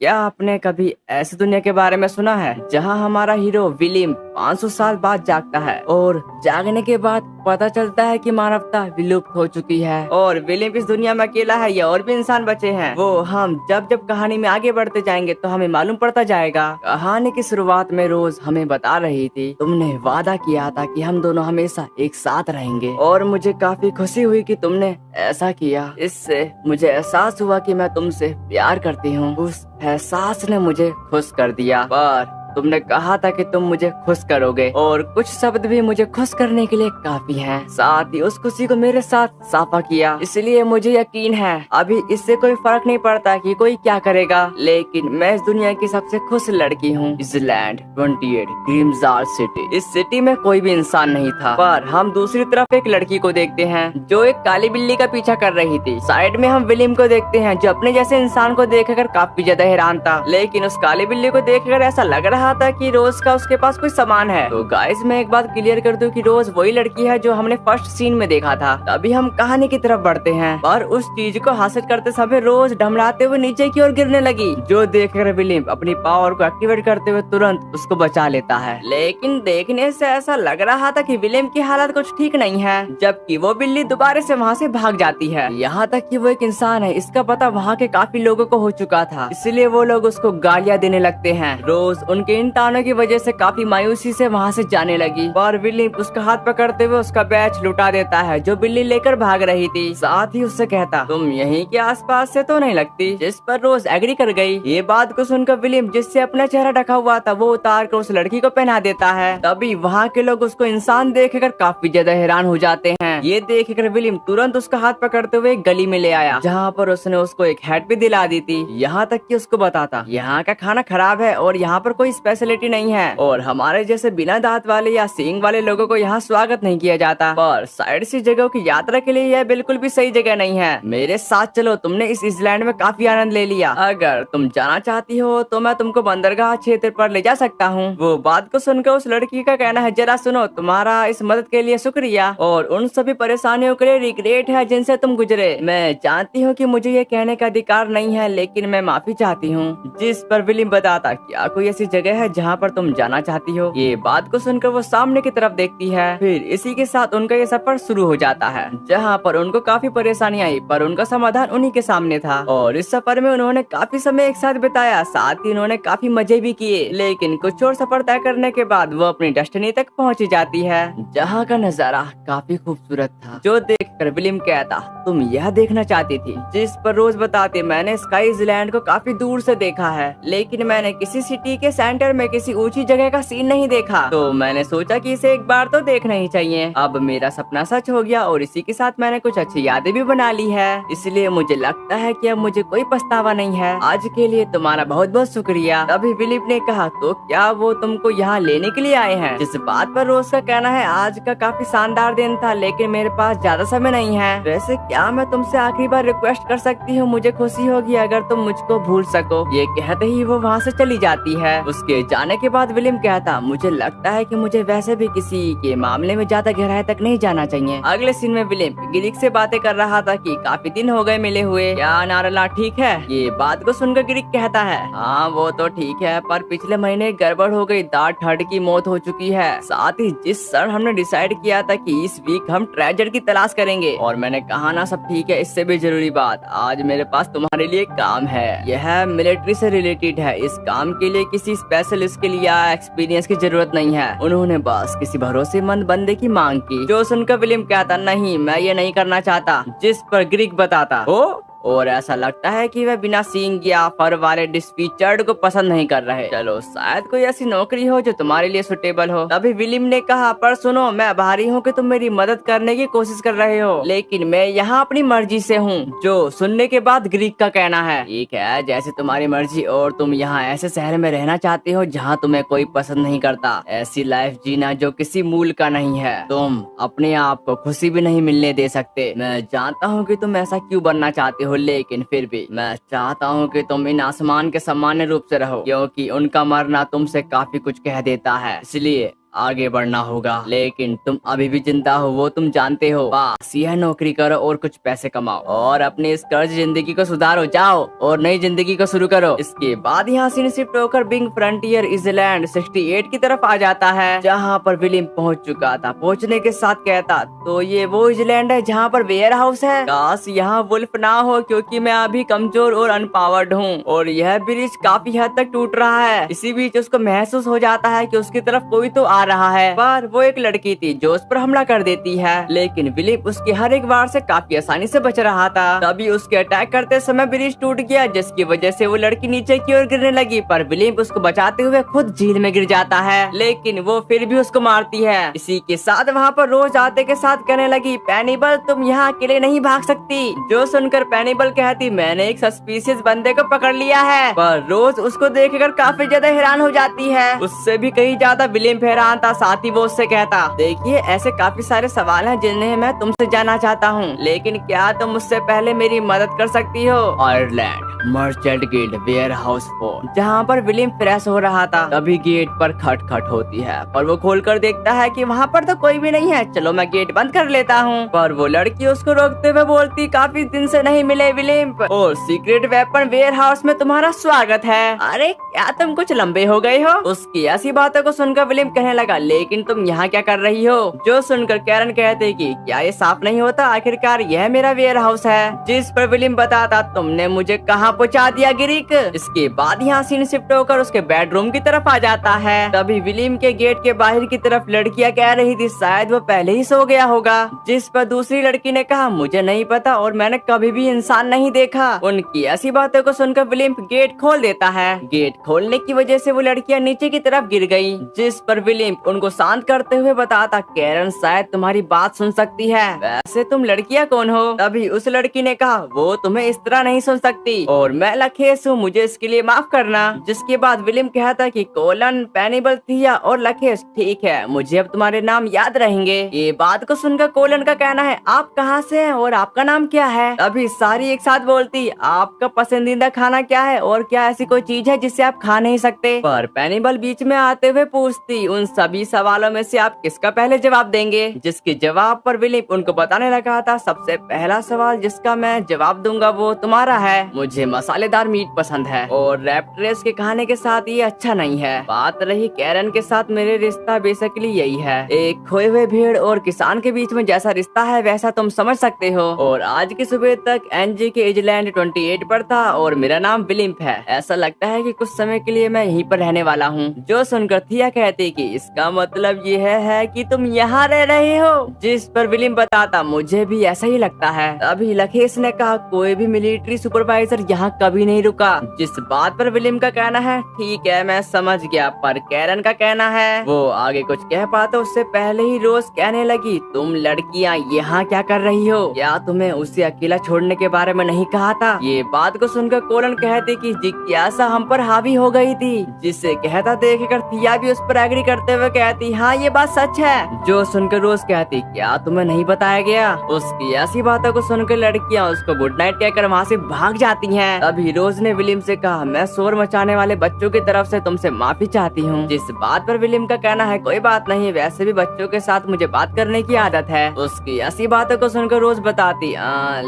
क्या आपने कभी ऐसी दुनिया के बारे में सुना है जहां हमारा हीरो विलियम 500 साल बाद जागता है और जागने के बाद पता चलता है कि मानवता विलुप्त हो चुकी है और विलियम इस दुनिया में अकेला है या और भी इंसान बचे हैं। वो हम जब जब कहानी में आगे बढ़ते जाएंगे तो हमें मालूम पड़ता जाएगा। कहानी की शुरुआत में रोज हमें बता रही थी, तुमने वादा किया था कि हम दोनों हमेशा एक साथ रहेंगे और मुझे काफी खुशी हुई कि तुमने ऐसा किया। इससे मुझे एहसास हुआ कि मैं तुमसे प्यार करती हूँ। उस एहसास ने मुझे खुश कर दिया। पर तुमने कहा था कि तुम मुझे खुश करोगे और कुछ शब्द भी मुझे खुश करने के लिए काफी हैं। साथ ही उस खुशी को मेरे साथ साफा किया, इसलिए मुझे यकीन है अभी इससे कोई फर्क नहीं पड़ता कि कोई क्या करेगा, लेकिन मैं इस दुनिया की सबसे खुश लड़की हूँ। Island 28 ग्रिम्जाल city. इस सिटी में कोई भी इंसान नहीं था, पर हम दूसरी तरफ एक लड़की को देखते हैं जो एक काली बिल्ली का पीछा कर रही थी। साइड में हम विलियम को देखते हैं जो अपने जैसे इंसान को देखकर काफी ज्यादा हैरान था, लेकिन उस काली बिल्ली को देखकर ऐसा लग रहा था कि रोज का उसके पास कोई सामान है। तो गाइस मैं एक बात क्लियर कर दूं कि रोज वही लड़की है जो हमने फर्स्ट सीन में देखा था। तभी हम कहानी की तरफ बढ़ते हैं, पर उस चीज को हासिल करते समय रोज ढमलाते हुए नीचे की ओर गिरने लगी, जो देखकर विलियम अपनी पावर को एक्टिवेट करते हुए तुरंत उसको बचा लेता है। लेकिन देखने से ऐसा लग रहा था कि विलियम की हालत कुछ ठीक नहीं है, जबकि वो बिल्ली दोबारा से वहाँ से भाग जाती है। यहाँ तक कि वो एक इंसान है, इसका पता वहाँ के काफी लोगों को हो चुका था, इसलिए वो लोग उसको गालियाँ देने लगते हैं। रोज उनके इन तानों की वजह से काफी मायूसी से वहाँ से जाने लगी, पर विलियम उसका हाथ पकड़ते हुए उसका बैच लुटा देता है जो बिल्ली लेकर भाग रही थी। साथ ही उससे कहता, तुम यहीं के आसपास से तो नहीं लगती, जिस पर रोज एग्री कर गई। ये बात को सुनकर विलियम जिससे अपना चेहरा ढका हुआ था वो उतार कर उस लड़की को पहना देता है। तभी वहाँ के लोग उसको इंसान देखकर काफी ज्यादा हैरान हो जाते हैं। ये देखकर विलियम तुरंत उसका हाथ पकड़ते हुए एक गली में ले आया, जहाँ पर उसने उसको एक हैट भी दिला दी थी। यहाँ तक कि उसको बताता, यहाँ का खाना खराब है और यहाँ पर कोई स्पेशलिटी नहीं है और हमारे जैसे बिना दांत वाले या सींग वाले लोगों को यहाँ स्वागत नहीं किया जाता। पर साइड सी जगहों की यात्रा के लिए यह बिल्कुल भी सही जगह नहीं है। मेरे साथ चलो, तुमने इस आइलैंड में काफी आनंद ले लिया। अगर तुम जाना चाहती हो तो मैं तुमको बंदरगाह क्षेत्र पर ले जा सकता हूँ। वो बात को सुनकर उस लड़की का कहना है, जरा सुनो, तुम्हारा इस मदद के लिए शुक्रिया और उन सभी परेशानियों के लिए रिग्रेट है जिनसे तुम गुजरे। मैं जानती हूँ कि मुझे ये कहने का अधिकार नहीं है, लेकिन मैं माफी चाहती हूँ। जिस पर विलियम बताता, क्या कोई ऐसी जगह है जहाँ पर तुम जाना चाहती हो? ये बात को सुनकर वो सामने की तरफ देखती है। फिर इसी के साथ उनका ये सफर शुरू हो जाता है, जहाँ पर उनको काफी परेशानी आई, पर उनका समाधान उन्हीं के सामने था। और इस सफर में उन्होंने काफी समय एक साथ बिताया, साथ ही उन्होंने काफी मजे भी किए। लेकिन कुछ और सफर तय करने के बाद वो अपनी डेस्टिनी तक पहुँच जाती है, जहाँ का नजारा काफी खूबसूरत था, जो देखकर विलियम कहता, तुम यह देखना चाहती थी? जिस पर रोज बताती, मैंने स्काई आइलैंड को काफी दूर से देखा है, लेकिन मैंने किसी सिटी के सेंटर में किसी ऊंची जगह का सीन नहीं देखा, तो मैंने सोचा कि इसे एक बार तो देखना ही चाहिए। अब मेरा सपना सच हो गया और इसी के साथ मैंने कुछ अच्छी यादें भी बना ली है, इसलिए मुझे लगता है कि अब मुझे कोई पछतावा नहीं है। आज के लिए तुम्हारा बहुत बहुत शुक्रिया। तभी फिलिप ने कहा, तो क्या वो तुमको यहाँ लेने के लिए आए हैं? जिस बात पर रोज का कहना है, आज का काफी शानदार दिन था, लेकिन मेरे पास ज्यादा समय नहीं है। वैसे क्या मैं तुमसे आखिरी बार रिक्वेस्ट कर सकती हूँ? मुझे खुशी होगी अगर तुम मुझको भूल सको। ये कहते ही वो वहाँ से चली जाती है। उसके जाने के बाद विलियम कहता, मुझे लगता है कि मुझे वैसे भी किसी के मामले में ज्यादा गहराई तक नहीं जाना चाहिए। अगले सीन में विलियम गिरिक से बातें कर रहा था कि काफी दिन हो गए मिले हुए, क्या नारला ठीक है? ये बात को सुनकर गिरिक कहता है, हाँ वो तो ठीक है, पर पिछले महीने गड़बड़ हो गई, डार्थ हर्ड की मौत हो चुकी है। साथ ही जिस क्षण हमने डिसाइड किया था कि इस वीक हम ट्रेजर की तलाश करेंगे, और मैंने कहा ना सब ठीक है, इससे भी जरूरी बात, आज मेरे पास तुम्हारे लिए काम है। यह मिलिट्री से रिलेटेड है। इस काम के लिए किसी स्पेशल स्किल या एक्सपीरियंस की जरूरत नहीं है। उन्होंने बस किसी भरोसेमंद बंदे की मांग की, जो सुनकर विलियम कहता, नहीं मैं ये नहीं करना चाहता। जिस पर ग्रीक बताता, ओ और ऐसा लगता है कि वह बिना सींग या फर वाले डिस्पीचर्ड को पसंद नहीं कर रहे। चलो शायद कोई ऐसी नौकरी हो जो तुम्हारे लिए सुटेबल हो। तभी विलियम ने कहा, पर सुनो, मैं आभारी हूँ कि तुम मेरी मदद करने की कोशिश कर रहे हो, लेकिन मैं यहाँ अपनी मर्जी से हूँ। जो सुनने के बाद ग्रीक का कहना है, ठीक है जैसे तुम्हारी मर्जी, और तुम यहाँ ऐसे शहर में रहना चाहते हो जहाँ तुम्हें कोई पसंद नहीं करता, ऐसी लाइफ जीना जो किसी मूल का नहीं है। तुम अपने आप को खुशी भी नहीं मिलने दे सकते। मैं जानता हूँ कि तुम ऐसा क्यों बनना चाहते हो, लेकिन फिर भी मैं चाहता हूँ कि तुम इन आसमान के सामान्य रूप से रहो, क्योंकि उनका मरना तुमसे काफी कुछ कह देता है। इसलिए आगे बढ़ना होगा, लेकिन तुम अभी भी जिंदा हो वो तुम जानते हो। बस यह नौकरी करो और कुछ पैसे कमाओ और अपनी इस कर्ज जिंदगी को सुधारो, जाओ और नई जिंदगी को शुरू करो। इसके बाद यहाँ सीन शिफ्ट होकर बिग फ्रंटियर आइलैंड 68 की तरफ आ जाता है, जहाँ पर विलियम पहुँच चुका था। पहुँचने के साथ कहता, तो ये वो आइलैंड है जहाँ पर वेयर हाउस है। काश यहाँ वुल्फ ना हो, क्योंकि मैं अभी कमजोर और अनपावर्ड हूँ और यह ब्रिज काफी हद तक टूट रहा है। इसी बीच उसको महसूस हो जाता है कि उसकी तरफ कोई तो आ रहा है, पर वो एक लड़की थी जो उस पर हमला कर देती है। लेकिन विलियम उसके हर एक वार से काफी आसानी से बच रहा था। तभी उसके अटैक करते समय ब्रिज टूट गया, जिसकी वजह से वो लड़की नीचे की ओर गिरने लगी, पर विलियम उसको बचाते हुए खुद झील में गिर जाता है, लेकिन वो फिर भी उसको मारती है। इसी के साथ वहाँ पर रोज आते के साथ कहने लगी, पेनिबल तुम यहाँ अकेले नहीं भाग सकती। जो सुनकर पेनिबल कहती, मैंने एक सस्पिशियस बंदे को पकड़ लिया है, पर रोज उसको देखकर काफी ज्यादा हैरान हो जाती है। उससे भी कहीं ज्यादा विलियम हैरान था। साथ ही वो उससे कहता, देखिए ऐसे काफी सारे सवाल हैं जिन्हें मैं तुमसे जानना चाहता हूँ, लेकिन क्या तुम मुझसे पहले मेरी मदद कर सकती हो। Ireland merchant guild warehouse 4, जहाँ पर विलियम फ्रेश हो रहा था। तभी गेट पर खटखट होती है, पर वो खोलकर देखता है कि वहाँ पर तो कोई भी नहीं है। चलो मैं गेट बंद कर लेता हूँ, पर वो लड़की उसको रोकते हुए बोलती, काफी दिन से नहीं मिले विलियम, और सीक्रेट वेपन वेयर हाउस में तुम्हारा स्वागत है। अरे क्या तुम कुछ लंबे हो गए हो। उसकी ऐसी बातों को सुनकर विलियम कहने लगा, लेकिन तुम यहाँ क्या कर रही हो। जो सुनकर कैरन कहते कि क्या ये साफ नहीं होता, आखिरकार यह मेरा वेयर हाउस है। जिस पर विलियम बताता, तुमने मुझे कहाँ पहुँचा दिया गिरिक। इसके बाद यहाँ सीन शिफ्ट होकर उसके बेडरूम की तरफ आ जाता है। तभी विलियम के गेट के बाहर की तरफ लड़कियां कह रही थी शायद वो पहले ही सो गया होगा। जिस पर दूसरी लड़की ने कहा, मुझे नहीं पता और मैंने कभी भी इंसान नहीं देखा। उनकी ऐसी बातों को सुनकर विलियम गेट खोल देता है। गेट खोलने की वजह से वो लड़कियां नीचे की तरफ गिर गयी, जिस पर विलियम उनको शांत करते हुए बताता, कैरन शायद तुम्हारी बात सुन सकती है, वैसे तुम लड़कियां कौन हो। तभी उस लड़की ने कहा, वो तुम्हें इस तरह नहीं सुन सकती और मैं लखेस हूँ, मुझे इसके लिए माफ करना। जिसके बाद विलियम कहता कि कोलन, पेनिबल, थिया और लखेस, ठीक है मुझे अब तुम्हारे नाम याद रहेंगे। ये बात को सुनकर कोलन का कहना है, आप कहाँ से हैं और आपका नाम क्या है। तभी सारी एक साथ बोलती, आपका पसंदीदा खाना क्या है और क्या ऐसी कोई चीज है जिसे आप खा नहीं सकते। पर पेनिबल बीच में आते हुए पूछती, उन सभी सवालों में से आप किसका पहले जवाब देंगे। जिसके जवाब पर विलियम उनको बताने लगा था, सबसे पहला सवाल जिसका मैं जवाब दूंगा वो तुम्हारा है। मुझे मसालेदार मीट पसंद है और रैप्टरेस के खाने के साथ ये अच्छा नहीं है। बात रही कैरन के साथ, मेरे रिश्ता बेसिकली यही है, एक खोए हुए भेड़ और किसान के बीच में जैसा रिश्ता है वैसा तुम समझ सकते हो। और आज की सुबह तक एनजी के आइलैंड 28 पर था और मेरा नाम विलियम है। ऐसा लगता है कि कुछ समय के लिए मैं यहीं पर रहने वाला हूँ। जो सुनकर थिया कहती कि इसका मतलब ये है कि तुम यहाँ रह रहे हो। जिस पर विलियम बताता, मुझे भी ऐसा ही लगता है। अभी लखेस ने कहा, कोई भी मिलिट्री सुपरवाइजर यहाँ कभी नहीं रुका। जिस बात पर विलियम का कहना है, ठीक है मैं समझ गया, पर कैरन का कहना है। वो आगे कुछ कह पाता उससे पहले ही रोज कहने लगी, तुम लड़कियां यहाँ क्या कर रही हो, क्या तुम्हें उसे अकेला छोड़ने के बारे में नहीं कहा था। ये बात को सुनकर कोलन कहती कि जिज्ञासा हम पर हावी हो गई थी। जिसे कहता देखकर थिया भी उस पर एग्री करते हुए कहती, हाँ ये बात सच है। जो सुनकर रोज कहती, क्या तुम्हें नहीं बताया गया। उसकी ऐसी बातों को सुनकर लड़कियां उसको गुड नाइट कहकर वहाँ से भाग जाती हैं। तभी रोज ने विलियम से कहा, मैं शोर मचाने वाले बच्चों की तरफ से तुमसे माफी चाहती हूँ। जिस बात पर विलियम का कहना है, कोई बात नहीं, वैसे भी बच्चों के साथ मुझे बात करने की आदत है। उसकी ऐसी बातों को सुनकर रोज बताती,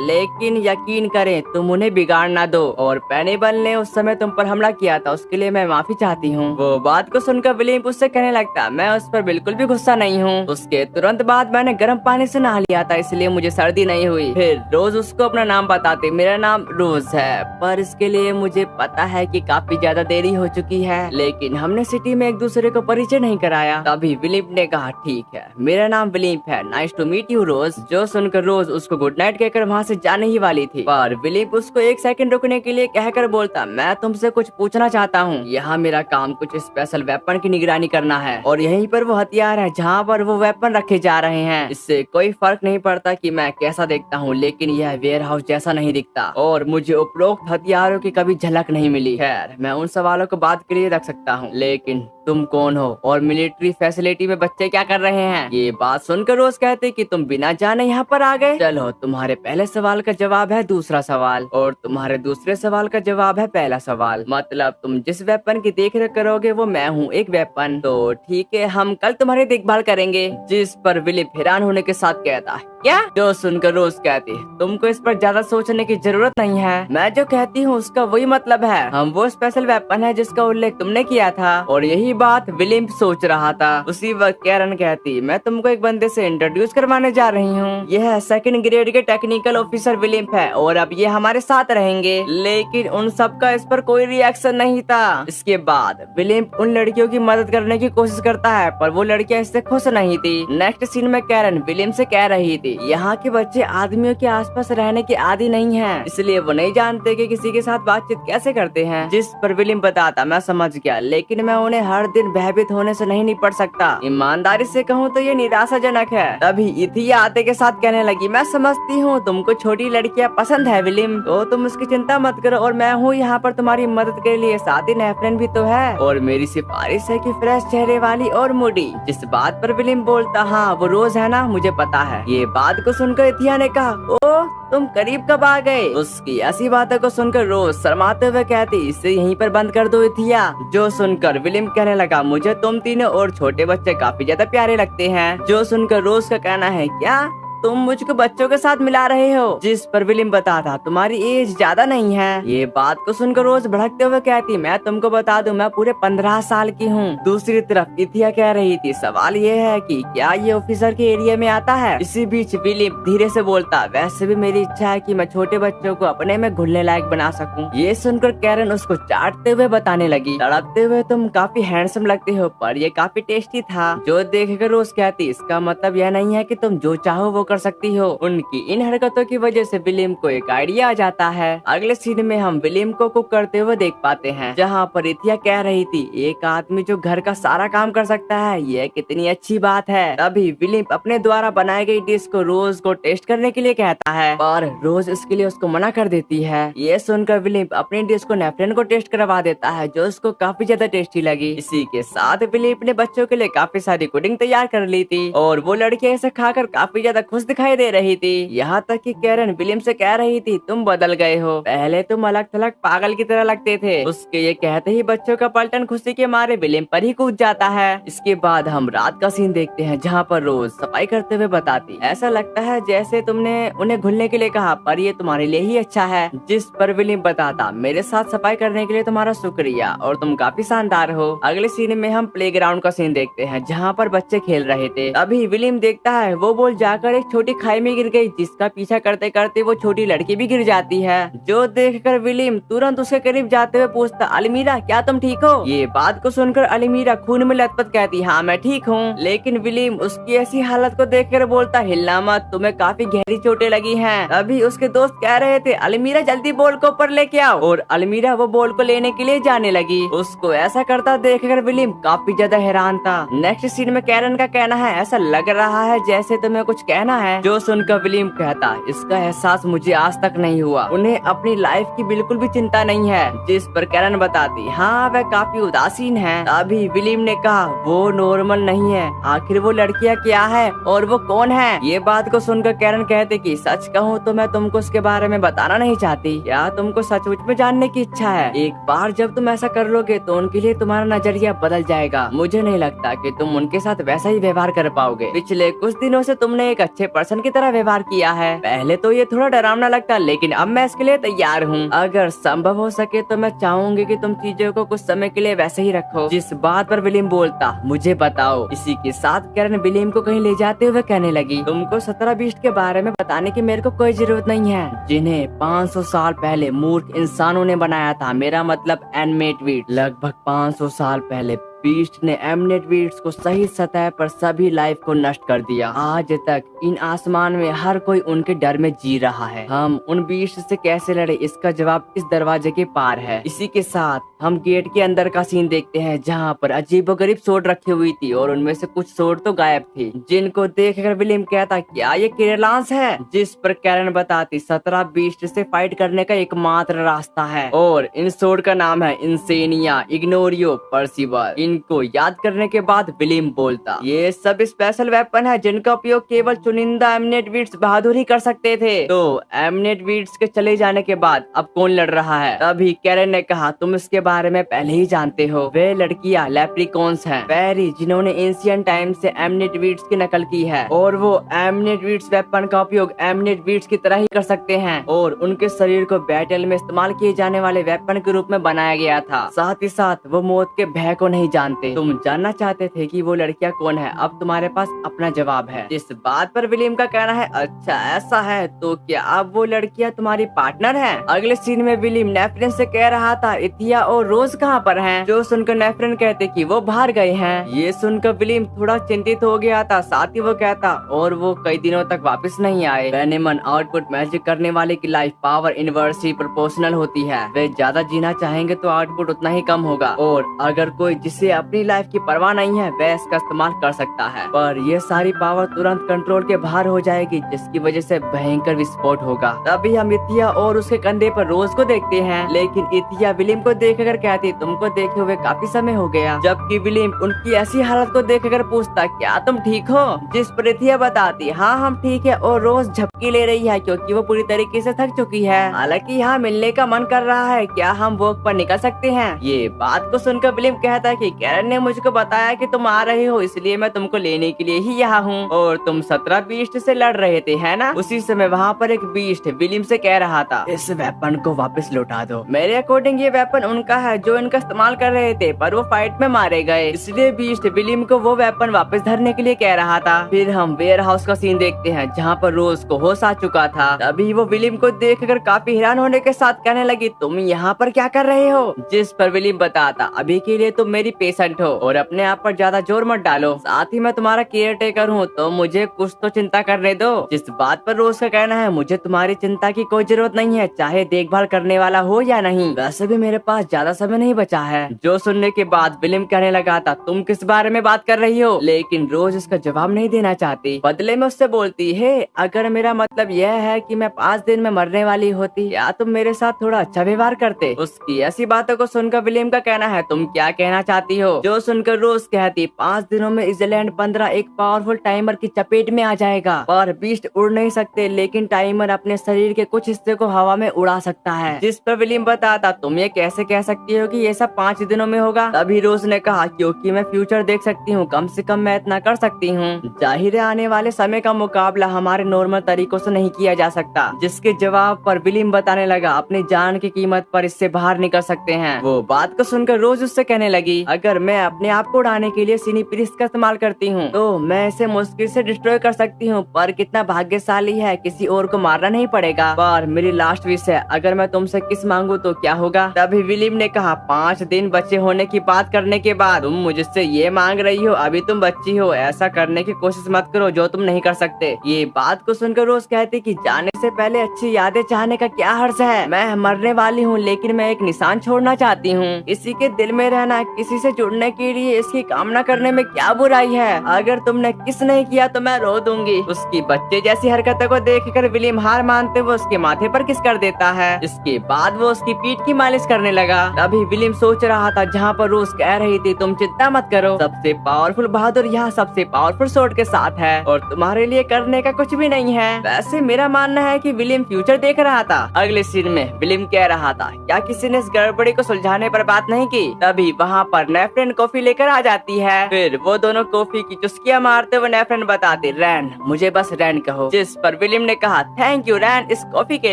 लेकिन यकीन करें तुम उन्हें बिगाड़ ना दो और पेनिबल ने उस समय तुम पर हमला किया था, उसके लिए मैं माफी चाहती हूँ। वो बात को सुनकर विलियम उससे कहने लगता, मैं उस पर बिल्कुल भी गुस्सा नहीं हूँ। उसके तुरंत बाद मैंने गर्म पानी से नहा लिया था, इसलिए मुझे सर्दी नहीं हुई। फिर रोज उसको अपना नाम बताते, मेरा नाम रोज है, पर इसके लिए मुझे पता है कि काफी ज्यादा देरी हो चुकी है, लेकिन हमने सिटी में एक दूसरे को परिचय नहीं कराया। तभी विलियम ने कहा, ठीक है मेरा नाम विलियम है, नाइस टू मीट यू रोज। जो सुनकर रोज उसको गुड नाइट कहकर वहाँ से जाने ही वाली थी, पर विलियम उसको एक सेकंड रुकने के लिए कहकर बोलता, मैं तुमसे कुछ पूछना चाहता हूँ। यहाँ मेरा काम कुछ स्पेशल वेपन की निगरानी करना है और यहीं पर वो हथियार है जहाँ पर वो वेपन रखे जा रहे हैं। इससे कोई फर्क नहीं पड़ता कि मैं कैसा देखता हूँ, लेकिन यह वेयर हाउस जैसा नहीं दिखता और मुझे उपरोक्त हथियारों की कभी झलक नहीं मिली। खैर मैं उन सवालों को बात के लिए रख सकता हूँ, लेकिन तुम कौन हो और मिलिट्री फैसिलिटी में बच्चे क्या कर रहे हैं। ये बात सुनकर रोज कहती कि तुम बिना जाने यहाँ पर आ गए। चलो, तुम्हारे पहले सवाल का जवाब है दूसरा सवाल और तुम्हारे दूसरे सवाल का जवाब है पहला सवाल। मतलब तुम जिस वेपन की देख रेख करोगे वो मैं हूँ, एक वेपन। तो ठीक है, हम कल तुम्हारी देखभाल करेंगे। जिस पर विलिप हैरान होने के साथ कहता है, क्या? जो सुनकर रोज कहती है, तुमको इस पर ज्यादा सोचने की जरूरत नहीं है। मैं जो कहती हूँ उसका वही मतलब है। हम वो स्पेशल वेपन है जिसका उल्लेख तुमने किया था। और यही बात विलियम सोच रहा था। उसी वक्त कैरन कहती, मैं तुमको एक बंदे से इंट्रोड्यूस करवाने जा रही हूँ। यह सेकंड ग्रेड के टेक्निकल ऑफिसर विलियम है और अब ये हमारे साथ रहेंगे। लेकिन उन सबका इस पर कोई रिएक्शन नहीं था। इसके बाद विलियम उन लड़कियों की मदद करने की कोशिश करता है पर वो लड़कियां इससे खुश नहीं थी। नेक्स्ट सीन में कैरन विलियम से कह रही थी, यहाँ के बच्चे आदमियों के आसपास रहने के आदी नहीं हैं, इसलिए वो नहीं जानते कि किसी के साथ बातचीत कैसे करते हैं। जिस पर विलियम बताता, मैं समझ गया, लेकिन मैं उन्हें हर दिन भयभीत होने से नहीं निपट सकता। ईमानदारी से कहूँ तो ये निराशाजनक है। तभी इथिया आते के साथ कहने लगी, मैं समझती हूँ तुमको छोटी लड़कियाँ पसंद है विलियम, तो तुम उसकी चिंता मत करो और मैं हूँ यहाँ पर तुम्हारी मदद के लिए। साथ ही नेफ्रेन भी तो है और मेरी सिफारिश है कि फ्रेश चेहरे वाली और मूडी। जिस बात पर विलियम बोलता, हाँ वो रोज है ना, मुझे पता है। ये बात को सुनकर इथिया ने कहा, ओ तुम करीब कब आ गए। उसकी ऐसी बातों को सुनकर रोज शर्माते हुए कहती, इसे यहीं पर बंद कर दो इथिया। जो सुनकर विलियम कहने लगा, मुझे तुम तीनों और छोटे बच्चे काफी ज्यादा प्यारे लगते हैं। जो सुनकर रोज का कहना है, क्या तुम मुझको बच्चों के साथ मिला रहे हो। जिस पर विलियम बताता, तुम्हारी एज ज्यादा नहीं है। ये बात को सुनकर रोज भड़कते हुए कहती, मैं तुमको बता दूं मैं पूरे 15 साल की हूँ। दूसरी तरफ इथिया कह रही थी, सवाल ये है कि क्या ये ऑफिसर के एरिया में आता है। इसी बीच विलियम धीरे से बोलता, वैसे भी मेरी इच्छा है कि मैं छोटे बच्चों को अपने में घुलने लायक बना सकूं। ये सुनकर कैरन उसको चाटते हुए बताने लगी, तड़पते हुए, तुम काफी हैंडसम लगते हो पर ये काफी टेस्टी था। जो देखकर रोज कहती, इसका मतलब यह नहीं है कि तुम जो चाहो वो कर सकती हो। उनकी इन हरकतों की वजह से विलियम को एक आइडिया आ जाता है। अगले सीन में हम विलियम को कुक करते हुए देख पाते हैं, जहाँ पर इथिया कह रही थी, एक आदमी जो घर का सारा काम कर सकता है, ये कितनी अच्छी बात है। तभी विलियम अपने द्वारा बनाई गई डिश को रोज को टेस्ट करने के लिए कहता है पर रोज इसके लिए उसको मना कर देती है। ये सुनकर विलियम अपनी डिश को नेफ्रेन को टेस्ट करवा देता है, जो उसको काफी ज्यादा टेस्टी लगी। इसी के साथ विलियम अपने बच्चों के लिए काफी सारी पुडिंग तैयार कर ली थी और वो लड़कियां इसे खाकर काफी ज्यादा खुश दिखाई दे रही थी। यहाँ तक कि कैरन विलियम से कह रही थी, तुम बदल गए हो, पहले तुम अलग थलग पागल की तरह लगते थे। उसके ये कहते ही बच्चों का पलटन खुशी के मारे विलियम पर ही कूद जाता है। इसके बाद हम रात का सीन देखते हैं, जहाँ पर रोज सफाई करते हुए बताती, ऐसा लगता है जैसे तुमने उन्हें घुलने के लिए कहा पर ये तुम्हारे लिए ही अच्छा है। जिस पर विलियम बताता, मेरे साथ सफाई करने के लिए तुम्हारा शुक्रिया और तुम काफी शानदार हो। अगले सीन में हम प्लेग्राउंड का सीन देखते हैं, जहाँ पर बच्चे खेल रहे थे। अभी विलियम देखता है वो बॉल जाकर एक छोटी खाई में गिर गई, जिसका पीछा करते करते वो छोटी लड़की भी गिर जाती है। जो देखकर विलियम तुरंत उसके करीब जाते हुए पूछता, अलमीरा क्या तुम ठीक हो। ये बात को सुनकर अलमीरा खून में लथपथ कहती, हाँ मैं ठीक हूँ। लेकिन विलियम उसकी ऐसी हालत को देखकर बोलता, हिलना मत, तुम्हें काफी गहरी चोटें लगी हैं। अभी उसके दोस्त कह रहे थे, अलमीरा जल्दी बॉल को ऊपर लेके आओ, और अलमीरा वो बॉल को लेने के लिए जाने लगी। उसको ऐसा करता देखकर विलियम काफी ज्यादा हैरान था। नेक्स्ट सीन में कैरन का कहना है, ऐसा लग रहा है जैसे तुम्हें कुछ कहना है। जो सुनकर विलियम कहता, इसका एहसास मुझे आज तक नहीं हुआ, उन्हें अपनी लाइफ की बिल्कुल भी चिंता नहीं है। जिस पर कैरन बताती, हाँ वह काफी उदासीन है। अभी विलियम ने कहा, वो नॉर्मल नहीं है, आखिर वो लड़कियां क्या है और वो कौन है। ये बात को सुनकर कैरन कहते कि सच कहूँ तो मैं तुमको उसके बारे में बताना नहीं चाहती। क्या तुमको सचमुच में जानने की इच्छा है? एक बार जब तुम ऐसा कर लोगे तो उनके लिए तुम्हारा नजरिया बदल जाएगा। मुझे नहीं लगता कि तुम उनके साथ वैसा ही व्यवहार कर पाओगे। पिछले कुछ दिनों से तुमने एक अच्छे पर्सन की तरह व्यवहार किया है। पहले तो ये थोड़ा डरावना लगता, लेकिन अब मैं इसके लिए तैयार हूँ। अगर संभव हो सके तो मैं चाहूंगी कि तुम चीजों को कुछ समय के लिए वैसे ही रखो। जिस बात पर विलियम बोलता, मुझे बताओ। इसी के साथ कैरन विलियम को कहीं ले जाते हुए कहने लगी, तुमको 17 बीस्ट के बारे में बताने की मेरे को कोई जरूरत नहीं है, जिन्हें 500 साल पहले मूर्ख इंसानों ने बनाया था। मेरा मतलब एनिमेट वीड। लगभग 500 साल पहले बीस्ट ने एमनेट वीड्स को सही सतह पर सभी लाइफ को नष्ट कर दिया। आज तक इन आसमान में हर कोई उनके डर में जी रहा है। हम उन बीस्ट से कैसे लड़े, इसका जवाब इस दरवाजे के पार है। इसी के साथ हम गेट के अंदर का सीन देखते हैं, जहाँ पर अजीबोगरीब सोड रखी हुई थी और उनमें से कुछ सोड तो गायब थी, जिनको देखकर विलियम कहता, क्या ये किरलांस है? जिस पर कैरन बताती, 17 बीस्ट से फाइट करने का एकमात्र रास्ता है और इन सोड का नाम है इंसेनिया, इग्नोरियो, पर्सिवल। इनको याद करने के बाद विलियम बोलता, ये सब स्पेशल वेपन है जिनका उपयोग केवल चुनिंदा एमनेट वीड्स बहादुर ही कर सकते थे। तो एमनेट वीड्स के चले जाने के बाद अब कौन लड़ रहा है? तभी कैरन ने कहा, तुम इसके बारे में पहले ही जानते हो। वे लड़कियां लेप्रिकॉन्स हैं, फेरी जिन्होंने एंशिएंट टाइम से एमनेट वीड्स की नकल की है और वो एमनेट वीड्स वेपन का उपयोग एमनेट वीड्स की तरह ही कर सकते हैं और उनके शरीर को बैटल में इस्तेमाल किए जाने वाले वेपन के रूप में बनाया गया था। साथ ही साथ वो मौत के भय को नहीं जानते। तुम जानना चाहते थे कि वो लड़कियां कौन है, अब तुम्हारे पास अपना जवाब है। इस बात पर विलियम का कहना है, अच्छा ऐसा है तो क्या अब वो लड़कियां तुम्हारी पार्टनर है? अगले सीन में विलियम नेफ्रिन से कह रहा था, इथिया और रोज कहाँ पर हैं? जो सुनकर नेफ्रिन कहते कि वो बाहर गए हैं। ये सुनकर विलियम थोड़ा चिंतित हो गया था। साथ ही वो कहता, और वो कई दिनों तक वापस नहीं आए। बेनेमन आउटपुट मैजिक करने वाले की लाइफ पावर इनवर्सली प्रोपोर्शनल होती है। वे ज्यादा जीना चाहेंगे तो आउटपुट उतना ही कम होगा और अगर कोई जिसे अपनी लाइफ की परवाह नहीं है वह इसका इस्तेमाल कर सकता है, पर यह सारी पावर तुरंत कंट्रोल के बाहर हो जाएगी जिसकी वजह से भयंकर विस्फोट होगा। तभी हम इथिया और उसके कंधे पर रोज को देखते हैं, लेकिन इथिया विलियम को देखकर कहती, तुमको देखे हुए काफी समय हो गया। जबकि विलियम उनकी ऐसी हालत को देखकर पूछता, क्या तुम ठीक हो? जिस पर इथिया बताती, हाँ हम ठीक है, और रोज झपकी ले रही है क्योंकि वो पूरी तरीके से थक चुकी है। हालांकि यहाँ मिलने का मन कर रहा है, क्या हम वॉक पर निकल सकते हैं? ये बात को सुनकर विलियम कहता है कि कैरन ने मुझको बताया कि तुम आ रहे हो, इसलिए मैं तुमको लेने के लिए ही यहाँ हूँ और तुम 17 बीस्ट से लड़ रहे थे है ना? उसी समय वहाँ पर एक बीस्ट विलियम से कह रहा था, इस वेपन को वापस लौटा दो। मेरे अकॉर्डिंग ये वेपन उनका है जो इनका इस्तेमाल कर रहे थे, पर वो फाइट में मारे गए, इसलिए बीस्ट विलियम को वो वेपन वापस धरने के लिए कह रहा था। फिर हम वेयर हाउस का सीन देखते हैं जहाँ पर रोज को होश आ चुका था। तभी वो विलियम को देखकर काफी हैरान होने के साथ कहने लगी, तुम यहाँ पर क्या कर रहे हो? जिस पर विलियम बताता, अभी के लिए तुम मेरी पेशेंट हो और अपने आप पर ज्यादा जोर मत डालो, साथ ही मैं तुम्हारा केयर टेकर हूँ तो मुझे कुछ तो चिंता करने दो। जिस बात पर रोज का कहना है, मुझे तुम्हारी चिंता की कोई जरूरत नहीं है, चाहे देखभाल करने वाला हो या नहीं, वैसे भी मेरे पास ज्यादा समय नहीं बचा है। जो सुनने के बाद विलियम कहने लगा था, तुम किस बारे में बात कर रही हो? लेकिन रोज इसका जवाब नहीं देना चाहती। बदले में उससे बोलती है, अगर मेरा मतलब यह है कि मैं 5 दिन में मरने वाली होती, या तुम मेरे साथ थोड़ा अच्छा व्यवहार करते? उसकी ऐसी बातों को सुनकर विलियम का कहना है, तुम क्या कहना चाहती हो? जो सुनकर रोज कहती, 5 दिनों में इजलैंड 15 एक पावरफुल टाइमर की चपेट में आ जाएगा, पर बीस्ट उड़ नहीं सकते, लेकिन टाइमर अपने शरीर के कुछ हिस्से को हवा में उड़ा सकता है। जिस पर विलियम बताता, तुम ये कैसे कह सकती हो कि ये सब 5 दिनों में होगा? तभी रोज ने कहा, क्योंकि मैं फ्यूचर देख सकती हूँ, कम से कम मैं इतना कर सकती हूँ। जाहिर है आने वाले समय का मुकाबला हमारे नॉर्मल तरीकों से नहीं किया जा सकता। जिसके जवाब पर विलियम बताने लगा, अपनी जान की कीमत पर इससे बाहर निकल सकते हैं। वो बात को सुनकर रोज उससे कहने लगी, अगर मैं अपने आप को उड़ाने के लिए सिनीप्रिस का इस्तेमाल करती हूँ तो मैं इसे मुश्किल से डिस्ट्रॉय कर सकती हूँ, पर कितना भाग्यशाली है, किसी और को मारना नहीं पड़ेगा। पर मेरी लास्ट विश है, अगर मैं तुमसे किस मांगू तो क्या होगा? तभी विलियम ने कहा, 5 दिन बच्चे होने की बात करने के बाद तुम मुझसे ये मांग रही हो? अभी तुम बच्ची हो, ऐसा करने की कोशिश मत करो जो तुम नहीं कर सकते। ये बात को सुनकर रोज कहती कि जाने से पहले अच्छी यादें चाहने का क्या हर्ज है? मैं मरने वाली हूँ लेकिन मैं एक निशान छोड़ना चाहती हूँ। किसी के दिल में रहना, किसी से जुड़ने के लिए इसकी कामना करने में क्या बुराई है? अगर तुमने किस नहीं किया तो मैं रो दूंगी। उसकी बच्चे जैसी हरकतों को देखकर विलियम हार मानते हुए उसके माथे पर किस कर देता है। इसके बाद वो उसकी पीठ की मालिश करने लगा। तभी विलियम सोच रहा था जहाँ पर रोज कह रही थी, तुम चिंता मत करो, सबसे पावरफुल बहादुर यहाँ सबसे पावरफुल सोर्ड के साथ है और तुम्हारे लिए करने का कुछ भी नहीं है। वैसे मेरा मानना है कि विलियम फ्यूचर देख रहा था। अगले सीन में विलियम कह रहा था, क्या किसी ने इस गड़बड़ी को सुलझाने पर बात नहीं की? तभी वहाँ पर नेफ्रेन कॉफी लेकर आ जाती है। फिर वो दोनों कॉफी की चुस्कियां मारते हुए नेफ्रेन बताते, रैन, मुझे बस रैन कहो। जिस पर विलियम ने कहा, थैंक यू रैन इस कॉफी के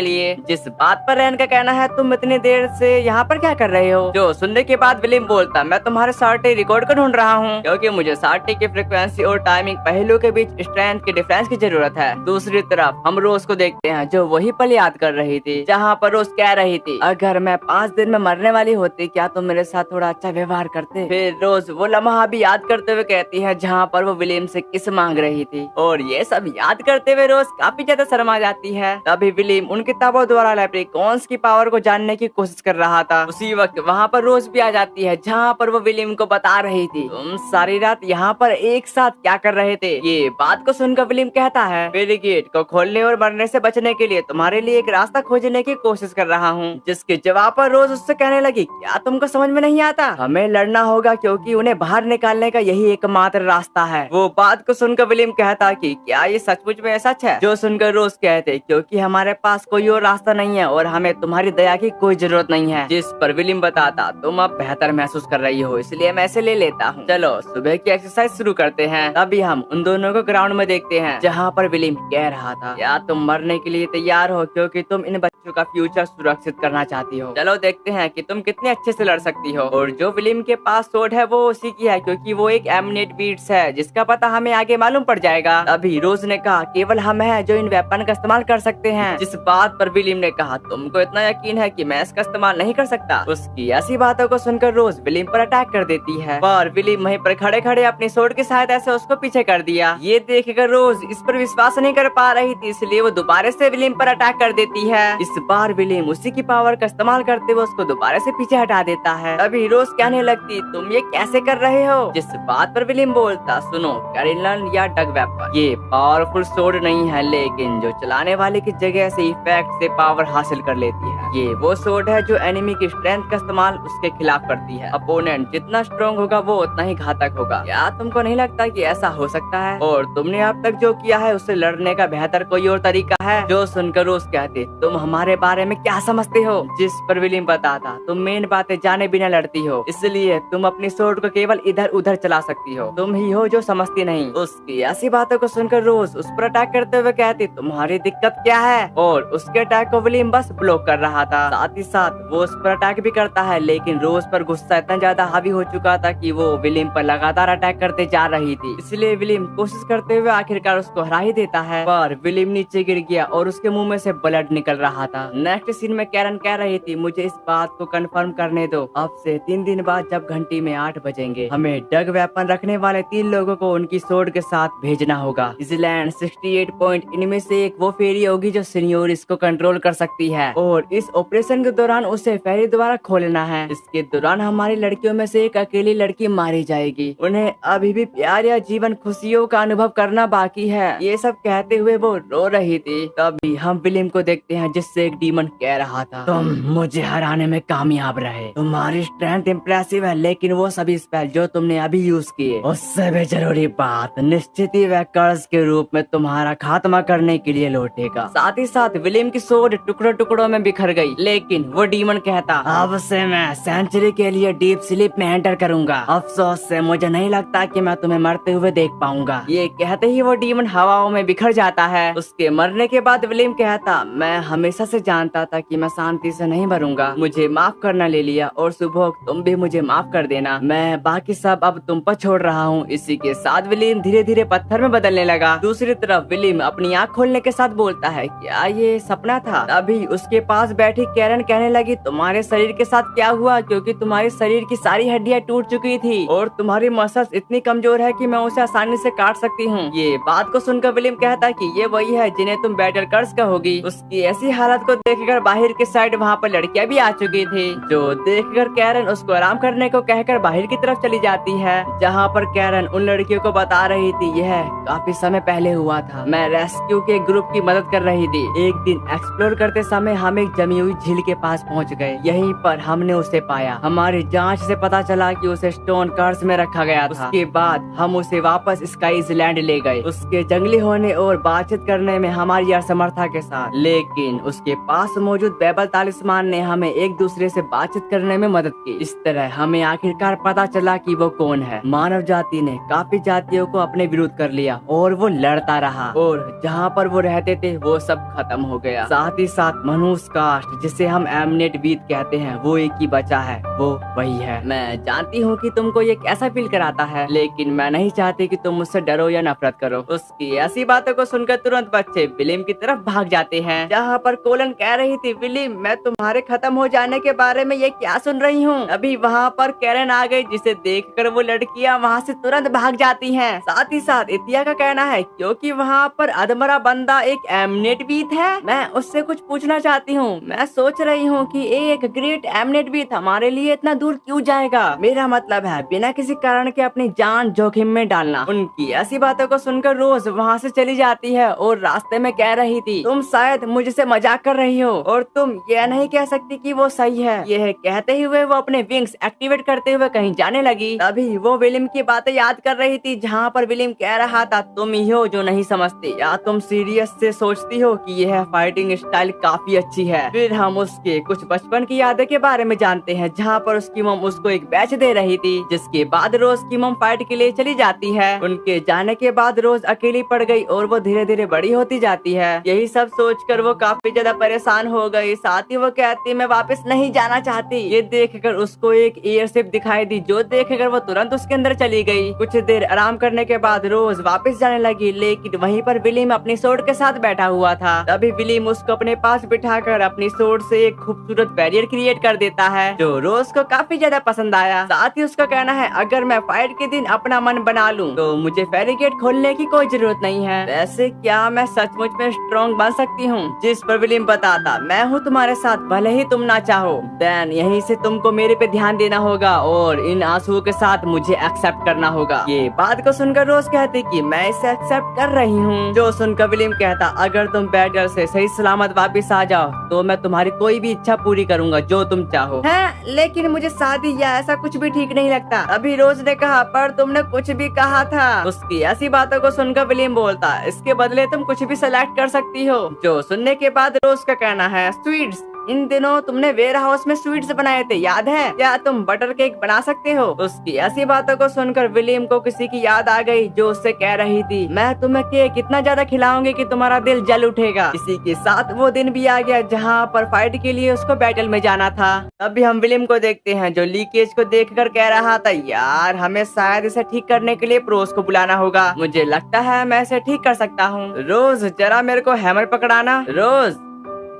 लिए। जिस बात पर रैन का कहना है, तुम इतनी देर से यहाँ पर क्या कर रहे हो? जो सुनने के बाद विलियम बोलता, मैं तुम्हारे सार्टी रिकॉर्ड को ढूंढ रहा हूँ क्योंकि मुझे सार्टी की फ्रीक्वेंसी और टाइमिंग पहलू के बीच स्ट्रेंथ के डिफरेंस की जरूरत है। दूसरी तरफ हम रोज को देखते हैं जो वही पल याद कर रही थी जहाँ पर रोज कह रही थी, अगर मैं 5 दिन में मरने वाली होती क्या तुम मेरे साथ थोड़ा अच्छा व्यवहार करते? फिर रोज वो लम्हा भी याद करते हुए कहती है जहाँ पर वो विलियम से किस मांग रही थी और ये सब याद करते हुए रोज काफी ज्यादा शर्मा जाती है। तभी विलियम उन किताबों द्वारा लेप्रिकॉन्स की पावर को जानने की कोशिश कर रहा था। उसी वक्त वहाँ पर रोज भी आ जाती है जहाँ पर वो विलियम को बता रही थी, तुम सारी रात यहाँ पर एक साथ क्या कर रहे थे? ये बात को सुनकर विलियम कहता है, मेरे गेट को खोलने और मरने से बचने बचने के लिए तुम्हारे लिए एक रास्ता खोजने की कोशिश कर रहा हूँ। जिसके जवाब पर रोज उससे कहने लगी, क्या तुमको समझ में नहीं आता? हमें लड़ना होगा क्योंकि उन्हें बाहर निकालने का यही एकमात्र रास्ता है। वो बात को सुनकर विलियम कहता कि क्या ये सचमुच में सच है? जो सुनकर रोज कहते, क्योंकि हमारे पास कोई और रास्ता नहीं है और हमें तुम्हारी दया की कोई जरूरत नहीं है। जिस पर विलियम बताता, तुम अब बेहतर महसूस कर रही हो इसलिए मैं इसे ले लेता हूँ। चलो सुबह की एक्सरसाइज शुरू करते हैं। तभी हम उन दोनों को ग्राउंड में देखते हैं जहाँ पर विलियम कह रहा था, क्या तुम मरने के लिए तैयार हो क्योंकि तुम इन बच्चों का फ्यूचर सुरक्षित करना चाहती हो? चलो देखते हैं कि तुम कितने अच्छे से लड़ सकती हो। और जो विलियम के पास सोड है वो उसी की है क्योंकि वो एक एमनेट बीट्स है जिसका पता हमें आगे मालूम पड़ जाएगा। अभी रोज ने कहा, केवल हम हैं जो इन वेपन का इस्तेमाल कर सकते हैं। जिस बात पर विलियम ने कहा, तुमको इतना यकीन है कि मैं इसका इस्तेमाल नहीं कर सकता? उसकी ऐसी बातों को सुनकर रोज विलियम पर अटैक कर देती है और विलियम वहीं पर खड़े खड़े अपनी सोड की सहायता से उसको पीछे कर दिया। ये देखकर रोज इस पर विश्वास नहीं कर पा रही थी, इसलिए वो दोबारा से विलियम पर अटैक कर देती है। इस बार विलियम उसी की पावर का इस्तेमाल करते हुए उसको दोबारा से पीछे हटा देता है। अभी रोज कहने लगती, तुम ये कैसे कर रहे हो? जिस बात पर विलियम बोलता, सुनो कैरिलन या डग वेपन, ये पावरफुल सोड नहीं है लेकिन जो चलाने वाले की जगह से इफेक्ट से पावर हासिल कर लेती है। ये वो सोड है जो एनिमी की स्ट्रेंथ का इस्तेमाल उसके खिलाफ करती है। अपोनेंट जितना स्ट्रॉन्ग होगा वो उतना ही घातक होगा। क्या तुमको नहीं लगता कि ऐसा हो सकता है? और तुमने अब तक जो किया है उससे लड़ने का बेहतर कोई और तरीका है? जो सुनकर रोज कहते, तुम हमारे बारे में क्या समझते हो? जिस पर विलियम बताता, तुम मेन बातें जाने बिना लड़ती हो, इसलिए तुम अपनी सोड को केवल इधर उधर चला सकती हो। तुम ही हो जो समझती नहीं। उसकी ऐसी बातों को सुनकर रोज उस पर अटैक करते हुए कहती, तुम्हारी दिक्कत क्या है? और उसके अटैक को विलियम बस ब्लॉक कर रहा था। साथ ही साथ वो उस पर अटैक भी करता है, लेकिन रोज पर गुस्सा इतना ज्यादा हावी हो चुका था कि वो विलियम पर लगातार अटैक करते जा रही थी। इसलिए विलियम कोशिश करते हुए आखिरकार उसको हरा ही देता है, पर विलियम नीचे गिर गया और उसके मुंह में से ब्लड निकल रहा था। नेक्स्ट सीन में कैरन कह रही थी, मुझे इस बात को कंफर्म करने दो, अब से 3 दिन बाद जब घंटी में 8 बजेंगे हमें डग वेपन रखने वाले 3 लोगों को उनकी सोड के साथ भेजना होगा। इजलैंड 68 पॉइंट, इनमें से एक वो फेरी होगी जो सीनियर इसको कंट्रोल कर सकती है और इस ऑपरेशन के दौरान उसे फेरी द्वारा खोलना है। इसके दौरान हमारी लड़कियों में से एक अकेली लड़की मारी जाएगी। उन्हें अभी भी प्यार या जीवन खुशियों का अनुभव करना बाकी है। ये सब कहते हुए वो रो रही थी। तभी हम विलियम को देखते हैं जिससे एक डीमन कह रहा था, तुम मुझे हराने में कामयाब रहे, तुम्हारी स्ट्रेंथ इम्प्रेसिव है, लेकिन वो सभी स्पेल जो तुमने अभी यूज किए उससे भी जरूरी बात, निश्चित ही वह कर्ज के रूप में तुम्हारा खात्मा करने के लिए लौटेगा। साथ ही साथ विलियम की सोड टुकड़ों टुकड़ों में बिखर गई, लेकिन वो डीमन कहता, अब से मैं सेंचुरी के लिए डीप स्लीप में एंटर करूंगा। अफसोस से मुझे नहीं लगता कि मैं तुम्हें मरते हुए देख पाऊंगा। ये कहते ही वो डीमन हवाओं में बिखर जाता है। उसके मरने के बाद विलियम कहता, मैं हमेशा से जानता था कि मैं शांति से नहीं मरूंगा, मुझे माफ करना ले लिया और सुबह तुम भी मुझे माफ कर देना, मैं बाकी सब अब तुम पर छोड़ रहा हूँ। इसी के साथ विलियम धीरे धीरे पत्थर में बदलने लगा। दूसरी तरफ विलियम अपनी आँख खोलने के साथ बोलता है, क्या ये सपना था? अभी उसके पास बैठी कैरन कहने लगी, तुम्हारे शरीर के साथ क्या हुआ? क्योंकि तुम्हारे शरीर की सारी हड्डियां टूट चुकी थी और तुम्हारी मसल्स इतनी कमजोर है कि मैं उसे आसानी से काट सकती हूँ। ये बात को सुनकर विलियम कहता कि ये वही है जिन्हें तुम बैटल कर्स कहोगी। उसकी ऐसी हालत को देखकर बाहर के साइड वहाँ पर लड़कियां भी आ चुकी थी, जो देखकर कैरन उसको आराम करने को कहकर बाहर की तरफ चली जाती है, जहाँ पर कैरन उन लड़कियों को बता रही थी, यह काफी समय पहले हुआ था, मैं रेस्क्यू के ग्रुप की मदद कर रही थी। एक दिन एक्सप्लोर करते समय हम एक जमी हुई झील के पास पहुँच गए, यहीं पर हमने उसे पाया। हमारी जांच से पता चला कि उसे स्टोन कर्स में रखा गया था। उसके बाद हम उसे वापस स्काईज लैंड ले गए, उसके जंगली होने और बातचीत करने में हमारी असमर्थता के साथ, लेकिन उसके पास मौजूद बेबल तालिस्मान ने हमें एक दूसरे से बातचीत करने में मदद की। इस तरह हमें आखिरकार पता चला कि वो कौन है। मानव जाति ने काफी जातियों को अपने विरुद्ध कर लिया और वो लड़ता रहा, और जहाँ पर वो रहते थे वो सब खत्म हो गया। साथ ही साथ मनुष्य कास्ट, जिसे हम एमनेट बीत कहते हैं, वो एक ही बचा है, वो वही है। मैं जानती हूँ कि तुमको ये कैसा फील कराता है, लेकिन मैं नहीं चाहती कि तुम मुझसे डरो या नफरत करो। उसकी ऐसी बातों को सुनकर तुरंत बच्चे विलियम की तरफ भाग जाते हैं, जहाँ पर कोलन कह रही थी, विलियम मैं तुम्हारे खत्म हो जाने के बारे में ये क्या सुन रही हूँ। अभी वहाँ पर कैरन आ गई, जिसे देखकर वो लड़कियाँ वहाँ से तुरंत भाग जाती हैं। साथ ही साथ इतिया का कहना है, क्योंकि वहाँ पर अधमरा बंदा एक एमनेट बीत है, मैं उससे कुछ पूछना चाहती हूँ। मैं सोच रही हूँ कि एक ग्रेट एमनेट बीत हमारे लिए इतना दूर क्यों जाएगा? मेरा मतलब है बिना किसी कारण के अपनी जान जोखिम में डालना। उनकी ऐसी बातों को सुनकर रोज वहाँ से चली जाती है और रास्ते में कह रही थी, तुम शायद मुझसे मजाक कर रही हो और तुम ये नहीं कह सकती कि वो सही है। यह कहते हुए वो अपने विंग्स एक्टिवेट करते हुए कहीं जाने लगी। तभी वो विलियम की बातें याद कर रही थी, जहाँ पर विलियम कह रहा था, तुम ही हो जो नहीं समझते, या तुम सीरियस से सोचती हो कि यह फाइटिंग स्टाइल काफी अच्छी है। फिर हम उसके कुछ बचपन की यादें के बारे में जानते हैं, जहाँ पर उसकी मम उसको एक बैच दे रही थी, जिसके बाद रोज की मम फाइट के लिए चली जाती है। उनके जाने के बाद रोज अकेली पड़ गई और वो धीरे धीरे बड़ी होती जाती है। यही सब सोचकर वो काफी ज्यादा परेशान हो गई। साथ ही वो कहती, मैं वापस नहीं जाना चाहती। ये देखकर उसको एक एयरशिप दिखाई दी, जो देखकर वो तुरंत उसके अंदर चली गई। कुछ देर आराम करने के बाद रोज वापस जाने लगी, लेकिन वहीं पर विलियम अपनी सोर्ड के साथ बैठा हुआ था। तभी विलियम उसको अपने पास बिठाकर अपनी सोर्ड से एक खूबसूरत बैरियर क्रिएट कर देता है, जो रोज को काफी ज्यादा पसंद आया। साथ ही उसका कहना है, अगर मैं फाइट के दिन अपना मन बना लूं, तो मुझे फेरी गेट खोलने की कोई जरूरत नहीं है। वैसे क्या मैं सचमुच में स्ट्रॉन्ग बन सकती हूँ? जिस पर विलियम बताता, मैं हूँ तुम्हारे साथ, भले ही तुम ना चाहो। देन यहीं से तुमको मेरे पे ध्यान देना होगा और इन आंसुओं के साथ मुझे एक्सेप्ट करना होगा। ये बात को सुनकर रोज कहती कि मैं इसे एक्सेप्ट कर रही हूँ। जो सुनकर विलियम कहता, अगर तुम बैटल से सही सलामत वापिस आ जाओ तो मैं तुम्हारी कोई भी इच्छा पूरी करूंगा, जो तुम चाहो। है, लेकिन मुझे शादी या ऐसा कुछ भी ठीक नहीं लगता। अभी रोज ने कहा, पर तुमने कुछ भी कहा था। उसकी ऐसी बातों को सुनकर विलियम बोलता, इसके बदले तुम कुछ भी सेलेक्ट कर सकती हो। जो सुनने के बाद रोज का कहना है, स्वीट्स, इन दिनों तुमने वेयर हाउस में स्वीट्स बनाए थे, याद है? क्या तुम बटर केक बना सकते हो? उसकी ऐसी बातों को सुनकर विलियम को किसी की याद आ गई, जो उससे कह रही थी, मैं तुम्हें केक इतना ज्यादा खिलाऊंगी कि तुम्हारा दिल जल उठेगा। इसी के साथ वो दिन भी आ गया जहाँ पर फाइट के लिए उसको बैटल में जाना था। अभी हम विलियम को देखते हैं, जो लीकेज को देखकर कह रहा था, यार हमें शायद इसे ठीक करने के लिए प्रोस को बुलाना होगा। मुझे लगता है मैं इसे ठीक कर सकता हूँ। रोज जरा मेरे को हैमर पकड़ाना। रोज,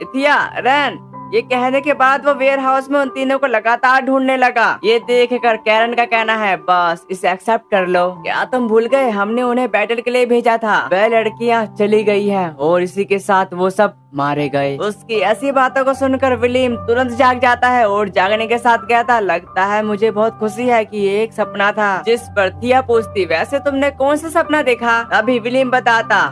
इथिया, रैन। ये कहने के बाद वो वेयर हाउस में उन तीनों को लगातार ढूंढने लगा। ये देखकर कैरन का कहना है, बस इसे एक्सेप्ट कर लो। क्या तुम भूल गए हमने उन्हें बैटल के लिए भेजा था? वह लड़कियां चली गई हैं और इसी के साथ वो सब मारे गए। उसकी ऐसी बातों को सुनकर विलियम तुरंत जाग जाता है और जागने के साथ कहता, लगता है मुझे बहुत खुशी है कि ये एक सपना था। जिस पर थिया पूछती, वैसे तुमने कौन सा सपना देखा? अभी विलियम बताता,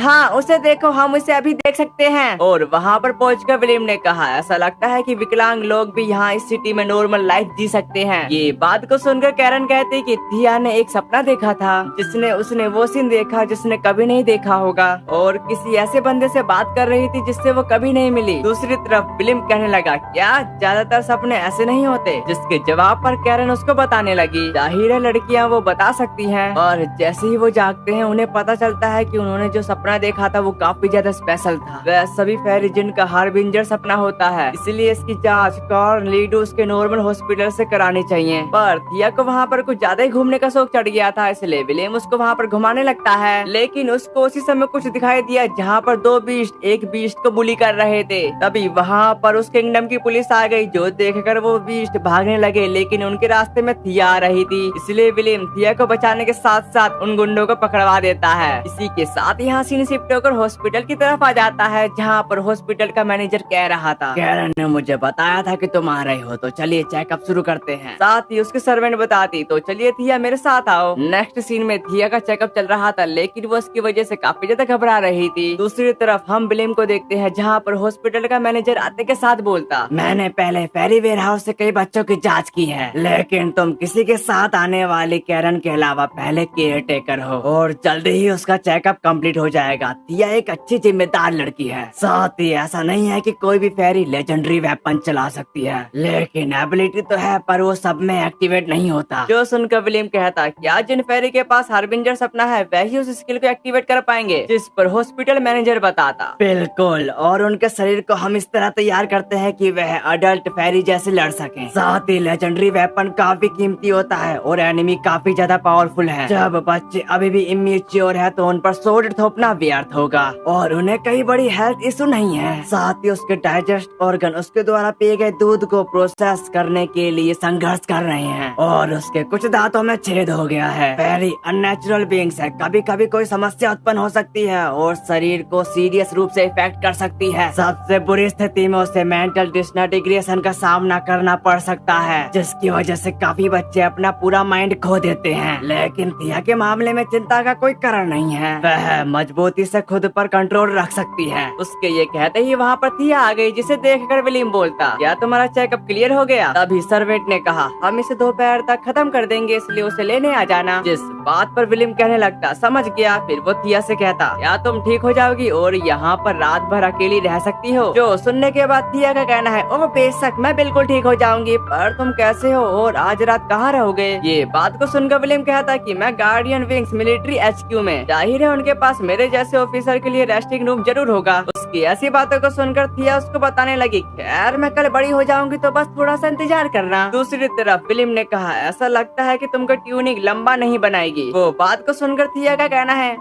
हाँ उसे देखो, हम उसे अभी देख सकते हैं। और वहाँ पर पहुंचकर विलियम ने कहा, ऐसा लगता है कि विकलांग लोग भी यहाँ इस सिटी में नॉर्मल लाइफ जी सकते हैं। ये बात को सुनकर कैरन कहती कि थिया ने एक सपना देखा था, जिसने उसने वो सीन देखा जिसने कभी नहीं देखा होगा, और किसी ऐसे बंदे से बात कर रही थी जिससे वो कभी नहीं मिली। दूसरी तरफ विलियम कहने लगा, क्या ज्यादातर सपने ऐसे नहीं होते? जिसके जवाब पर कैरन उसको बताने लगी, जाहिर है लड़कियाँ वो बता सकती है। और जैसे ही वो जागते हैं उन्हें पता चलता है कि उन्होंने जो सपना देखा था वो काफी ज्यादा स्पेशल था। वह सभी फेरी जिनका हार्बिंजर सपना होता है, इसलिए इसकी जांच कॉर्न लीडोस के नॉर्मल हॉस्पिटल से करानी चाहिए। पर थिया को वहाँ पर कुछ ज्यादा ही घूमने का शौक चढ़ गया था, इसलिए विलियम उसको वहाँ पर घुमाने लगता है। लेकिन उसको उसी समय कुछ दिखाई दिया जहाँ पर दो बीस्ट एक बीस्ट को बुली कर रहे थे। तभी वहाँ पर उस किंगडम की पुलिस आ गई, जो देखकर वो बीस्ट भागने लगे, लेकिन उनके रास्ते में थिया आ रही थी। इसलिए विलियम थिया को बचाने के साथ साथ उन गुंडों को पकड़वा देता है। इसी के साथ यहाँ सीन शिफ्ट होकर हॉस्पिटल की तरफ आ जाता है, जहाँ पर हॉस्पिटल का मैनेजर कह रहा था, कैरन ने मुझे बताया था कि तुम आ रहे हो, तो चलिए चेकअप शुरू करते हैं। साथ ही उसके सर्वेंट बताती, तो चलिए थिया मेरे साथ आओ। नेक्स्ट सीन में थिया का चेकअप चल रहा था, लेकिन वो उसकी वजह से काफी ज्यादा घबरा रही थी। दूसरी तरफ हम विलियम को देखते हैं, जहाँ पर हॉस्पिटल का मैनेजर आते के साथ बोलता, मैंने पहले फेरी वेयर हाउस से कई बच्चों की जाँच की है, लेकिन तुम किसी के साथ आने वाली कैरन के अलावा पहले केयर टेकर हो, और जल्दी ही उसका चेकअप कम्प्लीट हो जाएगा। थिया एक अच्छी जिम्मेदार लड़की है। साथ ही ऐसा नहीं है कि कोई भी फेरी लेजेंडरी वेपन चला सकती है, लेकिन एबिलिटी तो है, पर वो सब में एक्टिवेट नहीं होता। जो सुनकर विलियम कहता, क्या जिन फेरी के पास हार्बिंजर सपना है वही उस स्किल को एक्टिवेट कर पाएंगे? जिस पर हॉस्पिटल मैनेजर बताता, बिल्कुल, और उनके शरीर को हम इस तरह तैयार करते हैं कि वह अडल्ट फेरी जैसे लड़ सके। साथ ही लेजेंडरी वेपन काफी कीमती होता है और एनिमी काफी ज्यादा पावरफुल है। जब बच्चे अभी भी इमेच्योर है तो उन पर सोर्ड थोपना व्यर्थ होगा, और उन्हें कई बड़ी हेल्थ इशू नहीं है। साथ ही उसके डाइजेस्ट ऑर्गन उसके द्वारा पिए गए दूध को प्रोसेस करने के लिए संघर्ष कर रहे हैं, और उसके कुछ दांतों में छेद हो गया है। वेरी अननेचुरल बीइंग्स है, कभी कभी कोई समस्या उत्पन्न हो सकती है और शरीर को सीरियस रूप से इफेक्ट कर सकती है। सबसे बुरी स्थिति में उसे मेंटल डिसइंटीग्रेशन का सामना करना पड़ सकता है, जिसकी वजह से काफी बच्चे अपना पूरा माइंड खो देते हैं। लेकिन थिया के मामले में चिंता का कोई कारण नहीं है। वह वह मजबूती से खुद पर कंट्रोल रख सकती है। उसके ये कहते ही वहाँ पर थिया आ गई, जिसे देखकर विलियम बोलता, क्या तुम्हारा चेकअप क्लियर हो गया? तभी सर्वेंट ने कहा, हम इसे दोपहर तक खत्म कर देंगे, इसलिए उसे लेने आ जाना। जिस बात पर विलियम कहने लगता, समझ गया। फिर वो थिया से कहता, क्या तुम ठीक हो जाओगी और यहाँ पर रात भर अकेली रह सकती हो? जो सुनने के बाद थिया का कहना है, ओह बेशक मैं बिल्कुल ठीक हो जाऊंगी, पर तुम कैसे हो और आज रात कहाँ रहोगे? ये बात को सुनकर विलियम कहता कि मैं गार्डियन विंग्स मिलिट्री HQ में। जाहिर है उनके पास मेरे जैसे ऑफिसर के लिए रेस्टिंग रूम जरूर होगा। उसकी ऐसी बातों को सुनकर थिया उसको बताने लगी, खैर मैं कल बड़ी हो जाऊंगी तो बस थोड़ा सा इंतजार करना। दूसरी तरफ विलियम ने कहा, ऐसा लगता है कि तुमको ट्यूनिंग लंबा नहीं बनाएगी। वो बात को सुनकर थिया का कहना है,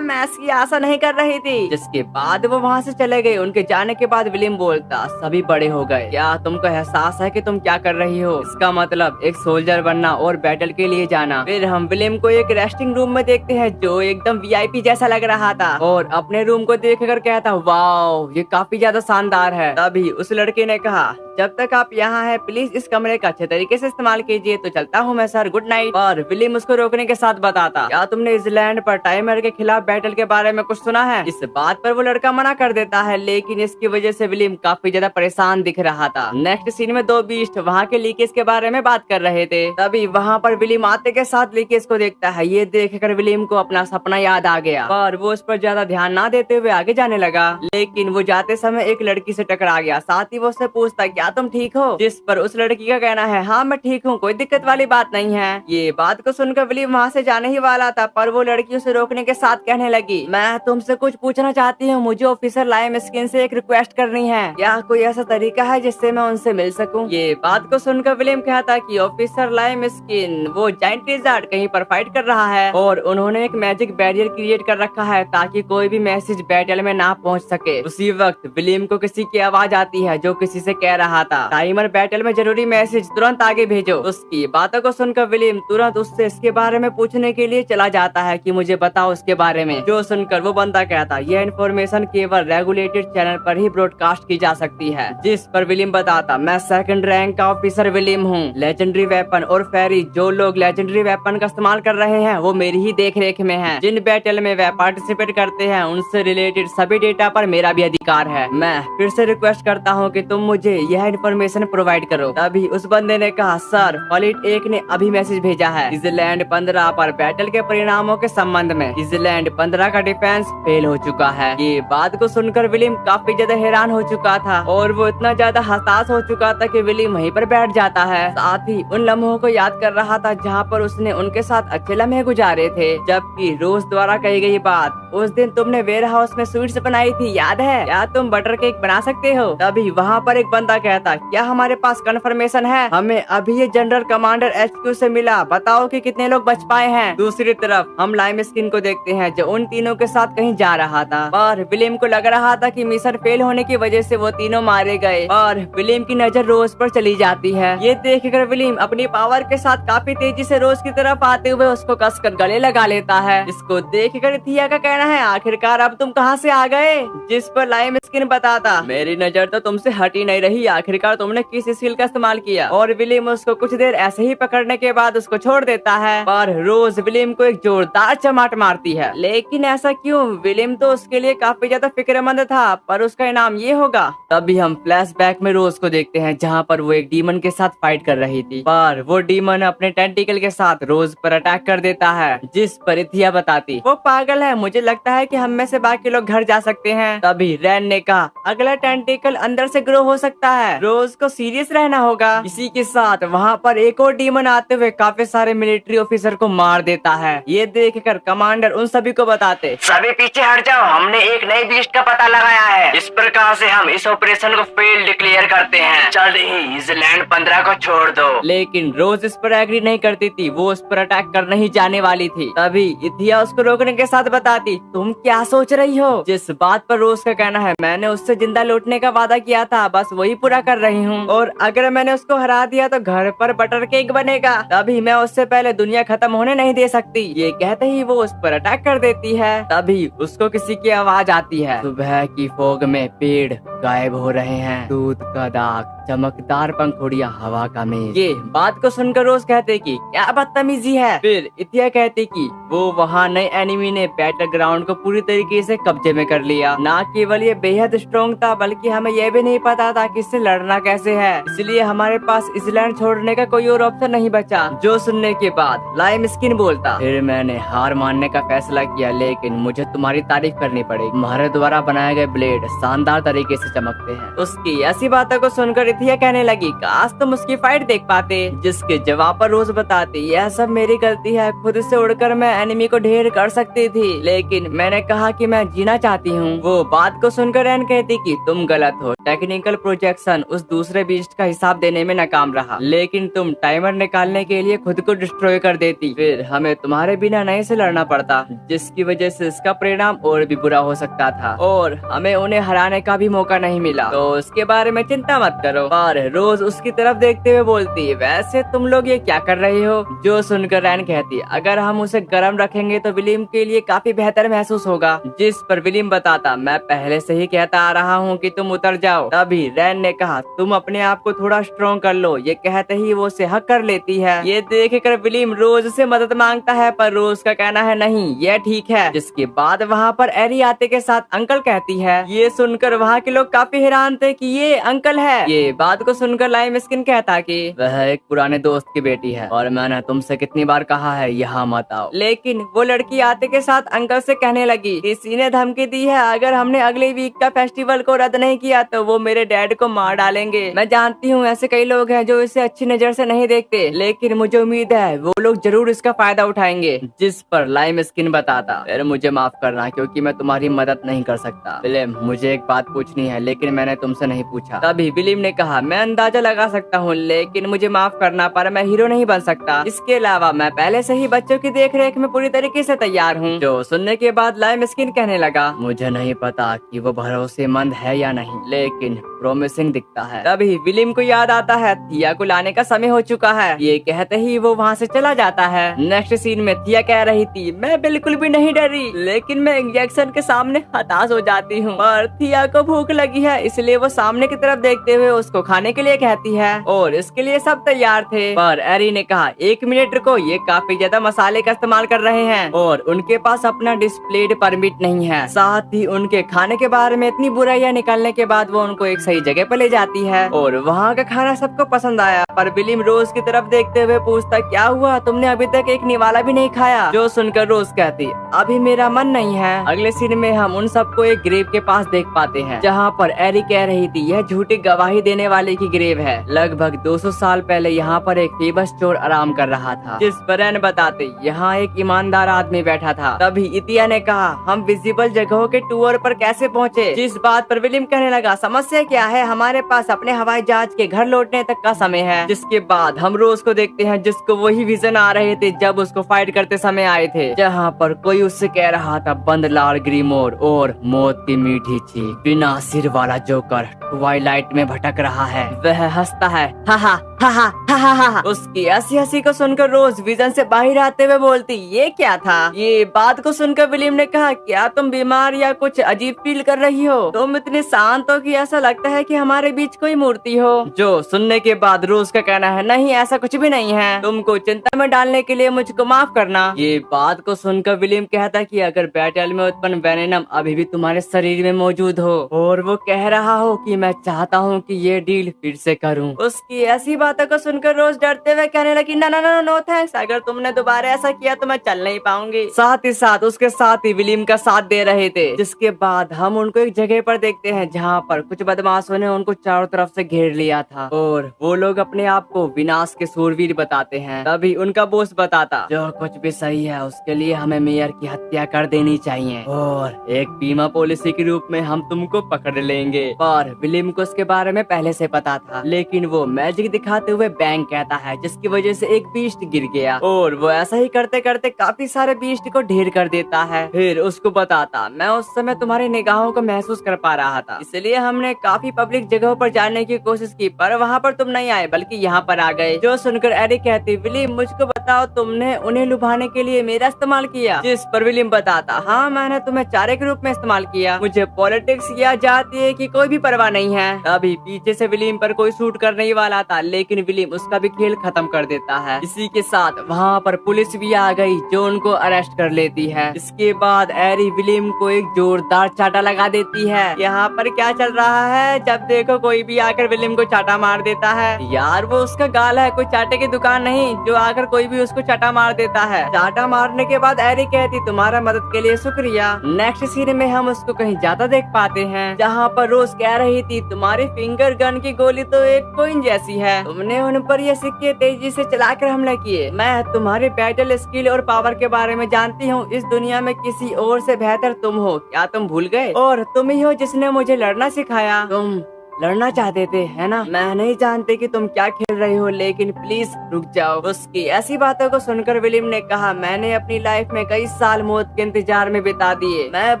मैं इसकी आशा नहीं कर रही थी। जिसके बाद वो वहाँ से चले गए। उनके जाने के बाद विलियम बोलता, सभी बड़े हो गए, क्या तुमको एहसास है कि तुम क्या कर रही हो? इसका मतलब एक सोल्जर बनना और बैटल के लिए जाना। फिर हम विलियम को एक रेस्टिंग रूम में देखते हैं जो एकदम VIP जैसा लग रहा था और अपने रूम को देखकर कहता, वाह ये काफी ज्यादा शानदार है। तभी उस लड़के ने कहा, जब तक आप यहाँ हैं प्लीज इस कमरे का अच्छे तरीके से इस्तेमाल कीजिए। तो चलता हूँ मैं सर, गुड नाइट। और विलियम उसको रोकने के साथ बताता, क्या तुमने इजलैंड पर टाइमर के खिलाफ बैटल के बारे में कुछ सुना है? इस बात पर वो लड़का मना कर देता है, लेकिन इसकी वजह से विलियम काफी ज्यादा परेशान दिख रहा था। नेक्स्ट सीन में दो बीस्ट वहाँ के लीकेज के बारे में बात कर रहे थे। तभी वहाँ पर विलियम आते के साथ लीकेज को देखता है। ये देखकर विलियम को अपना सपना याद आ गया और वो उस पर ज्यादा ध्यान ना देते हुए आगे जाने लगा। लेकिन वो जाते समय एक लड़की से टकरा गया। साथ ही वो उससे पूछता, क्या तुम ठीक हो? जिस पर उस लड़की का कहना है, हाँ मैं ठीक हूँ, कोई दिक्कत वाली बात नहीं है। ये बात को सुनकर विलियम वहाँ से जाने ही वाला था, पर वो लड़की उसे रोकने के साथ कहने लगी, मैं तुमसे कुछ पूछना चाहती हूँ, मुझे ऑफिसर लाइम स्किन से एक रिक्वेस्ट करनी है। क्या कोई ऐसा तरीका है जिससे मैं उनसे मिल सकूं? ये बात को सुनकर विलियम कहता कि ऑफिसर लाइम स्किन वो जायंट लिज़ार्ड कहीं पर फाइट कर रहा है और उन्होंने एक मैजिक बैरियर क्रिएट कर रखा है ताकि कोई भी मैसेज बैटल में ना पहुंच सके। उसी वक्त विलियम को किसी की आवाज आती है जो किसी से कह रहा था, टाइमर बैटल में जरूरी मैसेज तुरंत आगे भेजो। उसकी बातों को सुनकर विलियम तुरंत उससे इसके बारे में पूछने के लिए चला जाता है कि मुझे बताओ उसके बारे में। जो सुनकर वो बंदा कहता, यह इन्फॉर्मेशन केवल रेगुलेटेड चैनल पर ही ब्रॉडकास्ट की जा सकती है। जिस पर विलियम बताता, मैं सेकंड रैंक का ऑफिसर विलियम हूँ। लेजेंडरी वेपन और फेरी, जो लोग लेजेंडरी वेपन का इस्तेमाल कर रहे हैं वो मेरी ही देख रेख में है। जिन बैटल में वे पार्टिसिपेट करते हैं उनसे रिलेटेड सभी डेटा पर मेरा भी अधिकार है। मैं फिर से रिक्वेस्ट करता हूँ कि तुम मुझे यह इन्फॉर्मेशन प्रोवाइड करो। तभी उस बंदे ने कहा, सर फॉलिट 1 ने अभी मैसेज भेजा है इजलैंड 15 पर बैटल के परिणामों के संबंध में। इजलैंड 15 का डिफेंस फेल हो चुका है। ये बात को सुनकर विलियम काफी ज्यादा हैरान हो चुका था और वो इतना ज्यादा हताश हो चुका था कि विलियम वहीं पर बैठ जाता है। साथ ही उन लम्हों को याद कर रहा था जहाँ पर उसने उनके साथ अच्छे लम्हे गुजारे थे। जबकि रोज द्वारा कही गई बात, उस दिन तुमने वेयर हाउस में स्वीट्स बनाई थी, याद है? क्या तुम बटर केक बना सकते हो? तभी वहाँ पर एक बंदा कहता, क्या हमारे पास कंफर्मेशन है? हमें अभी ये जनरल कमांडर HQ से मिला, बताओ कि कितने लोग बच पाए हैं। दूसरी तरफ हम लाइम स्किन को देखते हैं जो उन तीनों के साथ कहीं जा रहा था और विलियम को लग रहा था कि मिशन फेल होने की वजह से वो तीनों मारे गए और विलियम की नजर रोज पर चली जाती है। ये देखकर विलियम अपनी पावर के साथ काफी तेजी से रोज की तरफ आते हुए उसको कसकर गले लगा लेता है। इसको देखकर थिया का कहना है, आखिरकार अब तुम कहाँ से आ गए? जिस पर लाइम स्किन बताता, मेरी नजर तो तुमसे हट ही नहीं रही, आखिरकार तुमने किस स्किल का इस्तेमाल किया? और विलियम उसको कुछ देर ऐसे ही पकड़ने के बाद उसको छोड़ देता है और रोज विलियम को एक जोरदार चमाट मारती है। लेकिन ऐसा क्यों? विलियम तो उसके लिए काफी ज्यादा फिक्रमंद था, पर उसका इनाम ये होगा। तभी हम फ्लैशबैक में रोज को देखते हैं जहाँ पर वो एक डीमन के साथ फाइट कर रही थी, पर वो डीमन अपने टेंटिकल के साथ रोज पर अटैक कर देता है। जिस पर थिया बताती, वो पागल है, मुझे लगता है कि हम में से बाकी लोग घर जा सकते हैं। तभी रैन ने कहा, अगला टेंटिकल अंदर से ग्रो हो सकता है, रोज को सीरियस रहना होगा। इसी के साथ वहाँ पर एक और डीमन आते हुए काफी सारे मिलिट्री ऑफिसर को मार देता है। ये देखकर कमांडर उन सभी को बताते, सभी पीछे हट जाओ, हमने एक नई बीस्ट का पता लगाया है। इस प्रकार से हम इस ऑपरेशन को फेल डिक्लेयर करते हैं। जल्द ही इजलैंड 15 को छोड़ दो। लेकिन रोज इस पर एग्री नहीं करती थी, वो उस पर अटैक करने ही जाने वाली थी। तभी इथिया उसको रोकने के साथ बताती, तुम क्या सोच रही हो? जिस बात पर रोज रोज का कहना है मैंने उससे जिंदा लौटने का वादा किया था, बस वही पूरा कर रही हूँ, और अगर मैंने उसको हरा दिया तो घर पर बटर केक बनेगा, तभी मैं उससे पहले दुनिया खत्म होने नहीं दे सकती। ये कहते ही वो उस पर अटैक कर देती है। तभी उसको किसी की आवाज आती है। सुबह की फोग में पेड़ गायब हो रहे हैं, दूध का दाग, चमकदार पंखुड़ियां, हवा का मेघ। ये बात को सुनकर रोज कहते कि क्या बदतमीजी है। फिर इतिया कहती कि वो वहाँ नए एनिमी ने बैटल ग्राउंड को पूरी तरीके से कब्जे में कर लिया। ना केवल ये बेहद स्ट्रॉन्ग था, बल्कि हमें यह भी नहीं पता था कि इससे लड़ना कैसे है, इसलिए हमारे पास इसलैंड छोड़ने का कोई और ऑप्शन नहीं बचा। जो सुनने के बाद लाइम स्किन बोलता, फिर मैंने हार मानने का फैसला किया, लेकिन मुझे तुम्हारी तारीफ करनी पड़ेगी। तुम्हारे द्वारा बनाए गए ब्लेड शानदार तरीके से चमकते हैं। उसकी ऐसी बातों को सुनकर इथिया कहने लगी, काश तुम उसकी फाइट देख पाते। जिसके जवाब पर रोज बताती, यह सब मेरी गलती है, खुद से उड़कर मैं एनिमी को ढेर कर सकती थी, लेकिन मैंने कहा कि मैं जीना चाहती हूँ। वो बात को सुनकर रैन कहती कि तुम गलत हो, टेक्निकल प्रोजेक्शन उस दूसरे बीस्ट का हिसाब देने में नाकाम रहा, लेकिन तुम टाइमर निकालने के लिए खुद को डिस्ट्रॉय कर देती, फिर हमें तुम्हारे बिना नए से लड़ना पड़ता, जिसकी वजह से इसका परिणाम और भी बुरा हो सकता था, और हमें उन्हें हराने का भी मौका नहीं मिला। तो उसके बारे में चिंता मत करो। पर रोज उसकी तरफ देखते हुए बोलती, वैसे तुम लोग ये क्या कर रहे हो। जो सुनकर रैन कहती, अगर हम उसे गर्म रखेंगे तो विलियम के लिए काफी बेहतर महसूस होगा। जिस पर विलियम बताता, मैं पहले से ही कहता आ रहा हूँ कि तुम उतर जाओ। तभी रैन ने कहा, तुम अपने आप को थोड़ा स्ट्रॉन्ग कर लो। ये कहते ही वो उसे हक कर लेती है। ये देखकर विलियम रोज से मदद मांगता है, पर रोज का कहना है नहीं, ये ठीक है। जिसके बाद वहाँ पर एरी आते के साथ अंकल कहती है। ये सुनकर वहाँ के लोग काफी हैरान थे कि ये अंकल है। ये बात को सुनकर लाइम स्किन कहता कि वह एक पुराने दोस्त की बेटी है, और मैंने तुमसे कितनी बार कहा है यहाँ मत आओ। लेकिन वो लड़की आते के साथ अंकल से कहने लगी, किसी ने धमकी दी है, अगर हमने अगले वीक का फेस्टिवल को रद्द नहीं किया तो वो मेरे डैड को मार डालेंगे। मैं जानती हूँ ऐसे कई लोग हैं जो इसे अच्छी नजर से नहीं देखते, लेकिन मुझे उम्मीद है वो लोग जरूर इसका फायदा उठाएंगे। जिस पर लाइम स्किन बताता, फिर मुझे माफ करना क्योंकि मैं तुम्हारी मदद नहीं कर सकता। विलियम, मुझे एक बात पूछनी है, लेकिन मैंने तुमसे नहीं पूछा। तभी विलियम ने कहा, मैं अंदाजा लगा सकता हूँ, लेकिन मुझे माफ करना, पर मैं हीरो नहीं बन सकता। इसके अलावा मैं पहले से ही बच्चों की देखरेख में पूरी तरीके से तैयार हूँ। जो सुनने के बाद लाइम स्किन कहने लगा, मुझे नहीं पता कि वो भरोसेमंद है या नहीं, लेकिन प्रोमिसिंग दिखता है। तभी विलियम को याद आता है थिया को लाने का समय हो चुका है। ये कहते ही वो वहाँ से चला जाता है। नेक्स्ट सीन में थिया कह रही थी, मैं बिल्कुल भी नहीं डरी, लेकिन मैं इंजेक्शन के सामने हताश हो जाती हूँ। और थिया को भूख लगी है, इसलिए वो सामने की तरफ देखते हुए उसको खाने के लिए कहती है, और इसके लिए सब तैयार थे। पर एरी ने कहा, 1 मिनट रुको, ये काफी ज्यादा मसाले का इस्तेमाल कर रहे हैं और उनके पास अपना डिस्प्लेड परमिट नहीं है। साथ ही उनके खाने के बारे में इतनी बुराइयां निकालने के बाद वो उनको एक सही जगह पर ले जाती है, और वहाँ का खाना सबको पसंद आया। पर विलियम रोज की तरफ देखते हुए पूछता, क्या हुआ, तुमने अभी तक एक निवाला भी नहीं खाया। जो सुनकर रोज कहती, अभी मेरा मन नहीं है। अगले सीन में हम उन सबको एक ग्रेव के पास देख पाते हैं, जहाँ पर एरी कह रही थी, यह झूठी गवाही देने वाले की ग्रेव है। लगभग 200 साल पहले यहाँ पर एक फेमस चोर आराम कर रहा था। जिस पर रैन बताते, यहाँ एक ईमानदार आदमी बैठा था। तभी इतिया ने कहा, हम विजिबल जगहों के टूर पर कैसे पहुँचे। जिस बात पर विलियम कहने लगा, समस्या क्या है, हमारे पास अपने हवाई जहाज के घर लौटने तक का समय है। जिसके बाद हम रोज को देखते हैं, जिसको वही विजन आ रहे थे जब उसको फाइट करते समय आए थे, जहाँ पर कोई उससे कह रहा था, बंद लाल ग्रीमोर और मौत की मीठी चीख, बिना सिर वाला जोकर ट्वाइलाइट में भटक रहा है। वह हंसता है, हा हा हा हा हा हा हा। उसकी ऐसी हंसी को सुनकर रोज विजन से बाहर आते हुए बोलती, ये क्या था। ये बात को सुनकर विलियम ने कहा, क्या तुम बीमार या कुछ अजीब फील कर रही हो, तुम इतने शांत हो कि ऐसा लगता है कि हमारे बीच कोई मूर्ति हो। जो सुनने के बाद रोज का कहना है, नहीं ऐसा कुछ भी नहीं है, तुमको चिंता में डालने के लिए मुझको माफ करना। ये बात को सुनकर विलियम कहता कि अगर बैटल में उत्पन्न वेनेनम अभी भी तुम्हारे शरीर में मौजूद हो और वो कह रहा हो कि मैं चाहता हूँ कि ये डील फिर से करूँ। उसकी ऐसी बातों को सुनकर रोज डरते हुए कहने लगी, ना ना ना नो थैंक्स, अगर तुमने दोबारा ऐसा किया तो मैं चल नहीं पाऊंगी। साथ ही साथ उसके साथ ही विलियम का साथ दे रहे थे। जिसके बाद हम उनको एक जगह पर देखते हैं, जहाँ पर कुछ बदमाशों ने उनको चारों तरफ से घेर लिया था, और वो लोग अपने आप को विनाश के सूरवीर बताते हैं। तभी उनका बॉस बताता, जो कुछ भी सही है उसके लिए हमें मेयर की हत्या कर देनी चाहिए, और एक बीमा पॉलिसी के रूप में हम तुमको पकड़ लेंगे। पर विलियम को उसके बारे में पहले से पता था, लेकिन वो मैजिक दिखाते जाते हुए बैंग कहता है, जिसकी वजह से एक बीस्ट गिर गया और वो ऐसा ही करते करते काफी सारे बीस्ट को ढेर कर देता है। फिर उसको बताता, मैं उस समय तुम्हारी निगाहों को महसूस कर पा रहा था, इसलिए हमने काफी पब्लिक जगहों पर जाने की कोशिश की, पर वहाँ पर तुम नहीं आए बल्कि यहाँ पर आ गए। जो सुनकर एरिक कहती, विलियम मुझको बताओ, तुमने उन्हें लुभाने के लिए मेरा इस्तेमाल किया? जिस पर विलियम बताता, हाँ मैंने तुम्हें चारे के रूप में इस्तेमाल किया, मुझे पॉलिटिक्स या जाती की कोई भी परवाह नहीं है। तभी पीछे से विलियम पर कोई शूट करने ही वाला था, लेकिन विलियम उसका भी खेल खत्म कर देता है। इसी के साथ वहाँ पर पुलिस भी आ गई जो उनको अरेस्ट कर लेती है। इसके बाद एरी विलियम को एक जोरदार चाटा लगा देती है। यहाँ पर क्या चल रहा है? जब देखो कोई भी आकर विलियम को चाटा मार देता है। यार वो उसका गाल है, कोई चाटे की दुकान नहीं जो आकर कोई भी उसको चाटा मार देता है। चाटा मारने के बाद एरी कहती, तुम्हारा मदद के लिए शुक्रिया। नेक्स्ट सीन में हम उसको कहीं ज्यादा देख पाते हैं, जहाँ पर रोज कह रही थी, तुम्हारी फिंगर गन की गोली तो एक कोइन जैसी है, तुमने उन पर ये सिक्के तेजी से चलाकर हमला किए। मैं तुम्हारी बैटल स्किल और पावर के बारे में जानती हूँ, इस दुनिया में किसी और से बेहतर तुम हो, क्या तुम भूल गए? और तुम ही हो जिसने मुझे लड़ना सिखाया। तुम लड़ना चाहते थे है ना? मैं नहीं जानती कि तुम क्या खेल रही हो, लेकिन प्लीज रुक जाओ। उसकी ऐसी बातों को सुनकर विलियम ने कहा, मैंने अपनी लाइफ में कई साल मौत के इंतजार में बिता दिए, मैं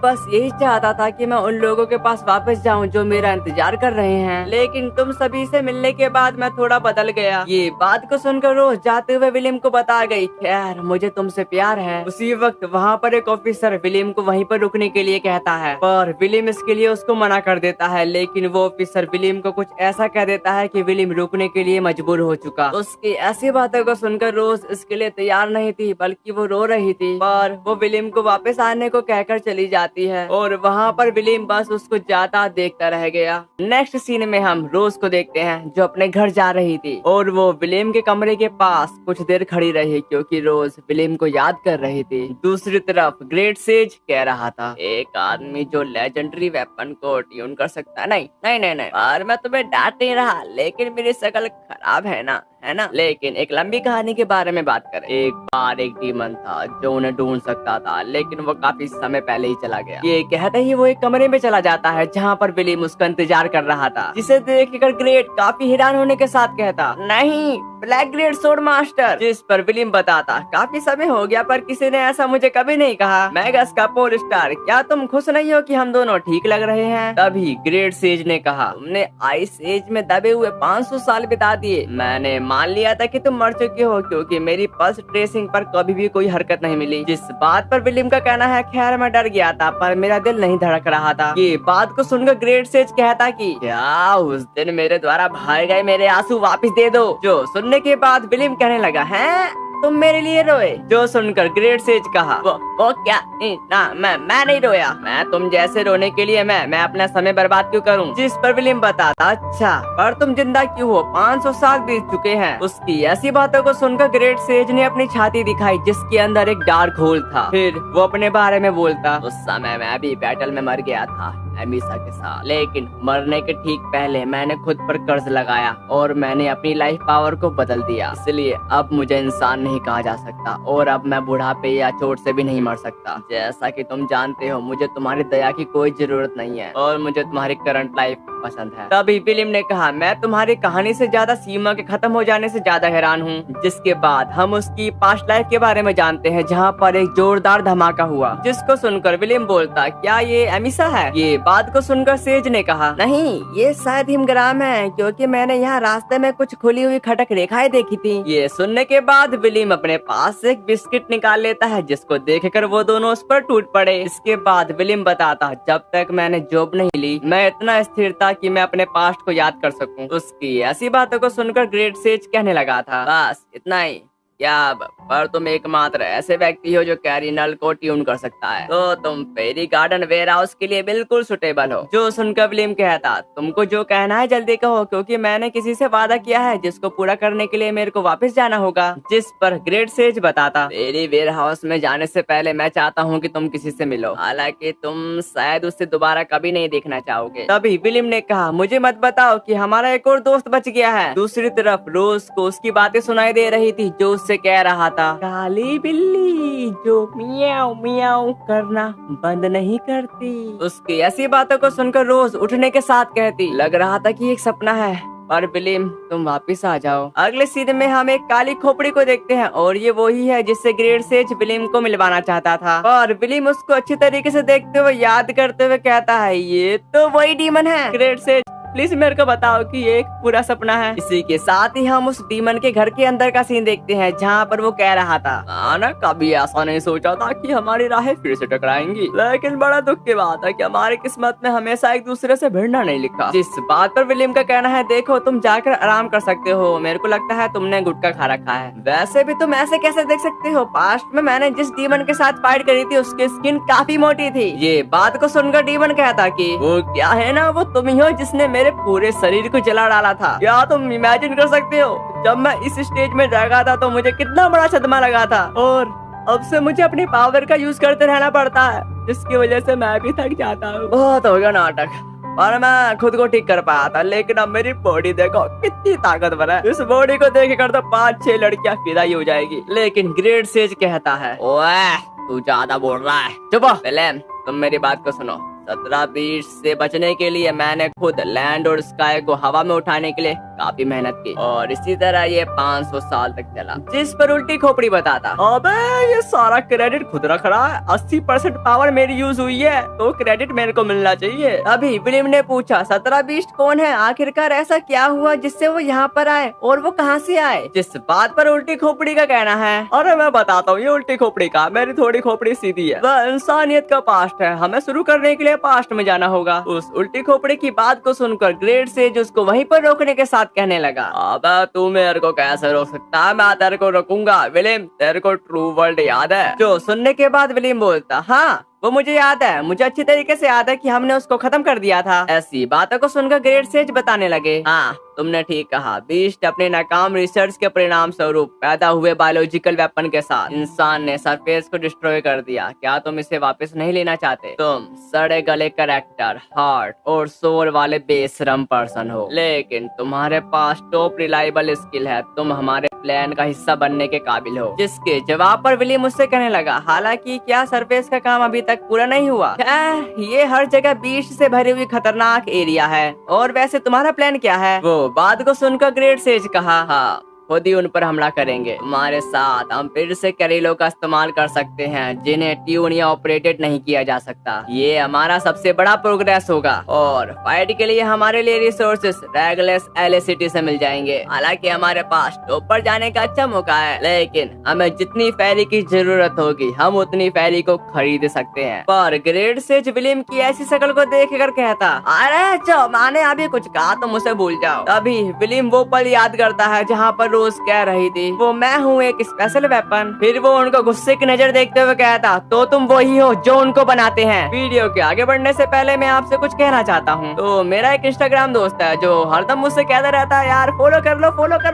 बस यही चाहता था कि मैं उन लोगों के पास वापस जाऊं जो मेरा इंतजार कर रहे हैं, लेकिन तुम सभी से मिलने के बाद मैं थोड़ा बदल गया। ये बात को सुनकर रोज जाते हुए विलियम को बता गई, खैर मुझे तुमसे प्यार है। उसी वक्त वहाँ पर एक ऑफिसर विलियम को वहीं पर रुकने के लिए कहता है, पर विलियम इसके लिए उसको मना कर देता है, लेकिन वो ऑफिसर विलियम को कुछ ऐसा कह देता है कि विलियम रुकने के लिए मजबूर हो चुका। उसकी ऐसी बातों को सुनकर रोज इसके लिए तैयार नहीं थी, बल्कि वो रो रही थी, पर वो विलियम को वापस आने को कहकर चली जाती है और वहाँ पर विलियम बस उसको जाता देखता रह गया। नेक्स्ट सीन में हम रोज को देखते हैं जो अपने घर जा रही थी और वो विलियम के कमरे के पास कुछ देर खड़ी रही क्योंकि रोज विलियम को याद कर रही थी। दूसरी तरफ ग्रेट सेज कह रहा था, एक आदमी जो लेजेंडरी वेपन को ट्यून कर सकता है, नहीं नहीं नहीं नहीं, और मैं तुम्हें डांट नहीं रहा, लेकिन मेरी शक्ल खराब है ना, है ना? लेकिन एक लंबी कहानी के बारे में बात करें। एक बार एक डीमन था जो उन्हें ढूंढ सकता था, लेकिन वो काफी समय पहले ही चला गया। ये कहते ही वो एक कमरे में चला जाता है जहाँ पर विलियम उसका इंतजार कर रहा था, जिसे देखकर ग्रेट काफी हैरान होने के साथ कहता, नहीं ब्लैक ग्रेट सोर्ड मास्टर। जिस पर विलियम बताता, काफी समय हो गया पर किसी ने ऐसा मुझे कभी नहीं कहा। मैगस का पोल स्टार, क्या तुम खुश नहीं हो कि हम दोनों ठीक लग रहे हैं? तभी ग्रेट सेज ने कहा, तुमने आइस एज में दबे हुए 500 साल बिता दिए, मैंने मान लिया था कि तुम मर चुके हो क्योंकि मेरी पल्स ट्रेसिंग पर कभी भी कोई हरकत नहीं मिली। जिस बात पर विलियम का कहना है, खैर मैं डर गया था पर मेरा दिल नहीं धड़क रहा था। ये बात को सुनकर ग्रेट सेज कहता कि क्या उस दिन मेरे द्वारा भाग गए मेरे आंसू वापस दे दो। जो सुनने के बाद विलियम कहने लगा, हैं तुम मेरे लिए रोए? जो सुनकर ग्रेट सेज कहा, वो क्या? ना मैं नहीं रोया, मैं तुम जैसे रोने के लिए मैं अपना समय बर्बाद क्यों करूं? जिस पर विलियम बताता, अच्छा पर तुम जिंदा क्यों हो? 500 साल बीत चुके हैं। उसकी ऐसी बातों को सुनकर ग्रेट सेज ने अपनी छाती दिखाई जिसके अंदर एक डार्क होल था। फिर वो अपने बारे में बोलता, उस समय मैं भी बैटल में मर गया था एमिसा के साथ, लेकिन मरने के ठीक पहले मैंने खुद पर कर्ज लगाया और मैंने अपनी लाइफ पावर को बदल दिया, इसलिए अब मुझे इंसान नहीं कहा जा सकता और अब मैं बुढ़ापे या चोट से भी नहीं मर सकता। जैसा कि तुम जानते हो मुझे तुम्हारी दया की कोई जरूरत नहीं है और मुझे तुम्हारी करंट लाइफ पसंद है। तभी विलियम ने कहा, मैं तुम्हारी कहानी से ज्यादा सीमा के खत्म हो जाने से ज्यादा हैरान हूँ। जिसके बाद हम उसकी पास्ट लाइफ के बारे में जानते हैं जहाँ पर एक जोरदार धमाका हुआ, जिसको सुनकर विलियम बोलता, क्या ये एमिसा है? ये बात को सुनकर सेज ने कहा, नहीं ये शायद हिमग्राम है क्योंकि मैंने यहाँ रास्ते में कुछ खुली हुई खटक रेखाएं देखी थी। ये सुनने के बाद विलियम अपने पास से एक बिस्किट निकाल लेता है जिसको देखकर वो दोनों उस पर टूट पड़े। इसके बाद विलियम बताता, जब तक मैंने जॉब नहीं ली मैं इतना स्थिर था कि मैं अपने पास्ट को याद कर सकूं। उसकी ऐसी बातों को सुनकर ग्रेट सेज कहने लगा था, बस इतना ही क्या? पर तुम एकमात्र ऐसे व्यक्ति हो जो कैरिनल को ट्यून कर सकता है, तो तुम फेरी गार्डन वेयर हाउस के लिए बिल्कुल सुटेबल हो। जो सुनकर विलियम कहता, तुमको जो कहना है जल्दी कहो क्योंकि मैंने किसी से वादा किया है जिसको पूरा करने के लिए मेरे को वापस जाना होगा। जिस पर ग्रेट सेज बताता, फेरी वेयर हाउस में जाने से पहले मैं चाहता हूँ कि तुम किसी से मिलो, हालांकि तुम शायद उससे दोबारा कभी नहीं देखना चाहोगे। तभी विलियम ने कहा, मुझे मत बताओ कि हमारा एक और दोस्त बच गया है। दूसरी तरफ रोज को उसकी बातें सुनाई दे रही थी जो से कह रहा था, काली बिल्ली जो मियाऊ मियाऊ करना बंद नहीं करती। उसकी ऐसी बातों को सुनकर रोज उठने के साथ कहती, लग रहा था कि एक सपना है पर विलियम तुम वापिस आ जाओ। अगले सीन में हम एक काली खोपड़ी को देखते हैं और ये वही है जिससे ग्रेट सेज विलियम को मिलवाना चाहता था। और विलियम उसको अच्छी तरीके से देखते हुए याद करते हुए कहता है ये तो वही डीमन है। ग्रेट सेज प्लीज मेरे को बताओ कि ये एक पूरा सपना है। इसी के साथ ही हम उस डीमन के घर के अंदर का सीन देखते हैं जहाँ पर वो कह रहा था ना कभी ऐसा नहीं सोचा था कि हमारी राहें फिर से टकराएंगी, लेकिन बड़ा दुख की बात है कि हमारी किस्मत में हमेशा एक दूसरे से भिड़ना नहीं लिखा। जिस बात पर विलियम का कहना है देखो तुम जाकर आराम कर सकते हो, मेरे को लगता है तुमने गुटखा खा रखा है। वैसे भी तुम ऐसे कैसे देख सकते हो, पास्ट में मैंने जिस डीमन के साथ फाइट करी थी उसकी स्किन काफी मोटी थी। ये बात को सुनकर डीमन कहता कि वो क्या है ना, वो तुम ही हो जिसने मेरे पूरे शरीर को जला डाला था। क्या तुम इमेजिन कर सकते हो जब मैं इस स्टेज में जागा था तो मुझे कितना बड़ा सदमा लगा था, और अब से मुझे अपनी पावर का यूज करते रहना पड़ता है जिसकी वजह से मैं भी थक जाता हूँ। बहुत हो गया नाटक, और मैं खुद को ठीक कर पाया था, लेकिन अब मेरी बॉडी देखो कितनी ताकतवर है। इस बॉडी को देख कर तो 5-6 लड़कियां फिदा ही हो जाएगी। लेकिन ग्रेट सेज कहता है ओए तू ज्यादा बोल रहा है, चुप हो। विलियम तुम मेरी बात को सुनो, 17 बीस्ट से बचने के लिए मैंने खुद लैंड और स्काई को हवा में उठाने के लिए काफी मेहनत की, और इसी तरह ये 500 साल तक चला। जिस पर उल्टी खोपड़ी बताता अबे ये सारा क्रेडिट खुद रख रहा है, 80% पावर मेरी यूज हुई है तो क्रेडिट मेरे को मिलना चाहिए। अभी विलियम ने पूछा 17 बीस्ट कौन है, आखिरकार ऐसा क्या हुआ जिससे वो यहाँ पर आए और वो कहाँ से आए। जिस बात पर उल्टी खोपड़ी का कहना है अरे मैं बताता हूँ, ये उल्टी खोपड़ी का, मेरी थोड़ी खोपड़ी सीधी है, वह इंसानियत का पास्ट है, हमें शुरू करने के लिए पास्ट में जाना होगा। उस उल्टी खोपड़ी की बात को सुनकर ग्रेट सेज उसको वहीं पर रोकने के साथ कहने लगा अबे तू मेरे को कैसे रोक सकता है, मैं तेरे को रोकूंगा। विलियम तेरे को ट्रू वर्ल्ड याद है? जो सुनने के बाद विलियम बोलता हाँ वो मुझे याद है, मुझे अच्छी तरीके से याद है कि हमने उसको खत्म कर दिया था। ऐसी बातों को सुनकर ग्रेट सेज बताने लगे हाँ तुमने ठीक कहा, बीस्ट अपने नाकाम रिसर्च के परिणाम स्वरूप पैदा हुए बायोलॉजिकल वेपन के साथ इंसान ने सरफेस को डिस्ट्रॉय कर दिया। क्या तुम इसे वापस नहीं लेना चाहते? तुम सड़े गले कैरेक्टर, हार्ट और सोल वाले बेशरम पर्सन हो, लेकिन तुम्हारे पास टॉप रिलायबल स्किल है, तुम हमारे प्लान का हिस्सा बनने के काबिल हो। जिसके जवाब पर विलियम मुझसे कहने लगा हालांकि क्या सरफेस का काम अभी तक पूरा नहीं हुआ, ये हर जगह बीस्ट से भरी हुई खतरनाक एरिया है, और वैसे तुम्हारा प्लान क्या है? वो बात को सुनकर ग्रेट सेज कहा हाँ खुद ही उन पर हमला करेंगे, तुम्हारे साथ हम फिर से कैरिलो का इस्तेमाल कर सकते हैं जिन्हें ट्यून या ऑपरेटेड नहीं किया जा सकता। ये हमारा सबसे बड़ा प्रोग्रेस होगा, और फाइट के लिए हमारे लिए रिसोर्सेस रेगलेस एलिसिटी से मिल जाएंगे। हालांकि हमारे पास टॉप पर जाने का अच्छा मौका है, लेकिन हमें जितनी फेरी की जरूरत होगी हम उतनी फेरी को खरीद सकते हैं। पर ग्रेट सेज विलियम की ऐसी शक्ल को देख कर कहता अरे जो मैंने अभी कुछ कहा तो मुझे भूल जाओ। तभी विलियम वो पल याद करता है जहाँ पर रोज कह रही थी वो मैं हूँ एक स्पेशल वेपन। फिर वो उनको गुस्से की नजर देखते हुए कहता तो तुम वही हो जो उनको बनाते हैं। वीडियो के आगे बढ़ने से पहले मैं आपसे कुछ कहना चाहता हूँ। तो मेरा एक इंस्टाग्राम दोस्त है जो हरदम मुझसे कहता रहता है यार फॉलो कर लो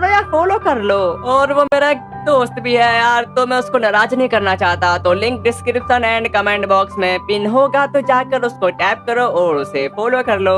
यार फॉलो कर लो, और वो मेरा दोस्त भी है यार, तो मैं उसको नाराज नहीं करना चाहता। तो link description and comment box में पिन होगा, तो जाकर उसको टैप करो और उसे फॉलो कर लो।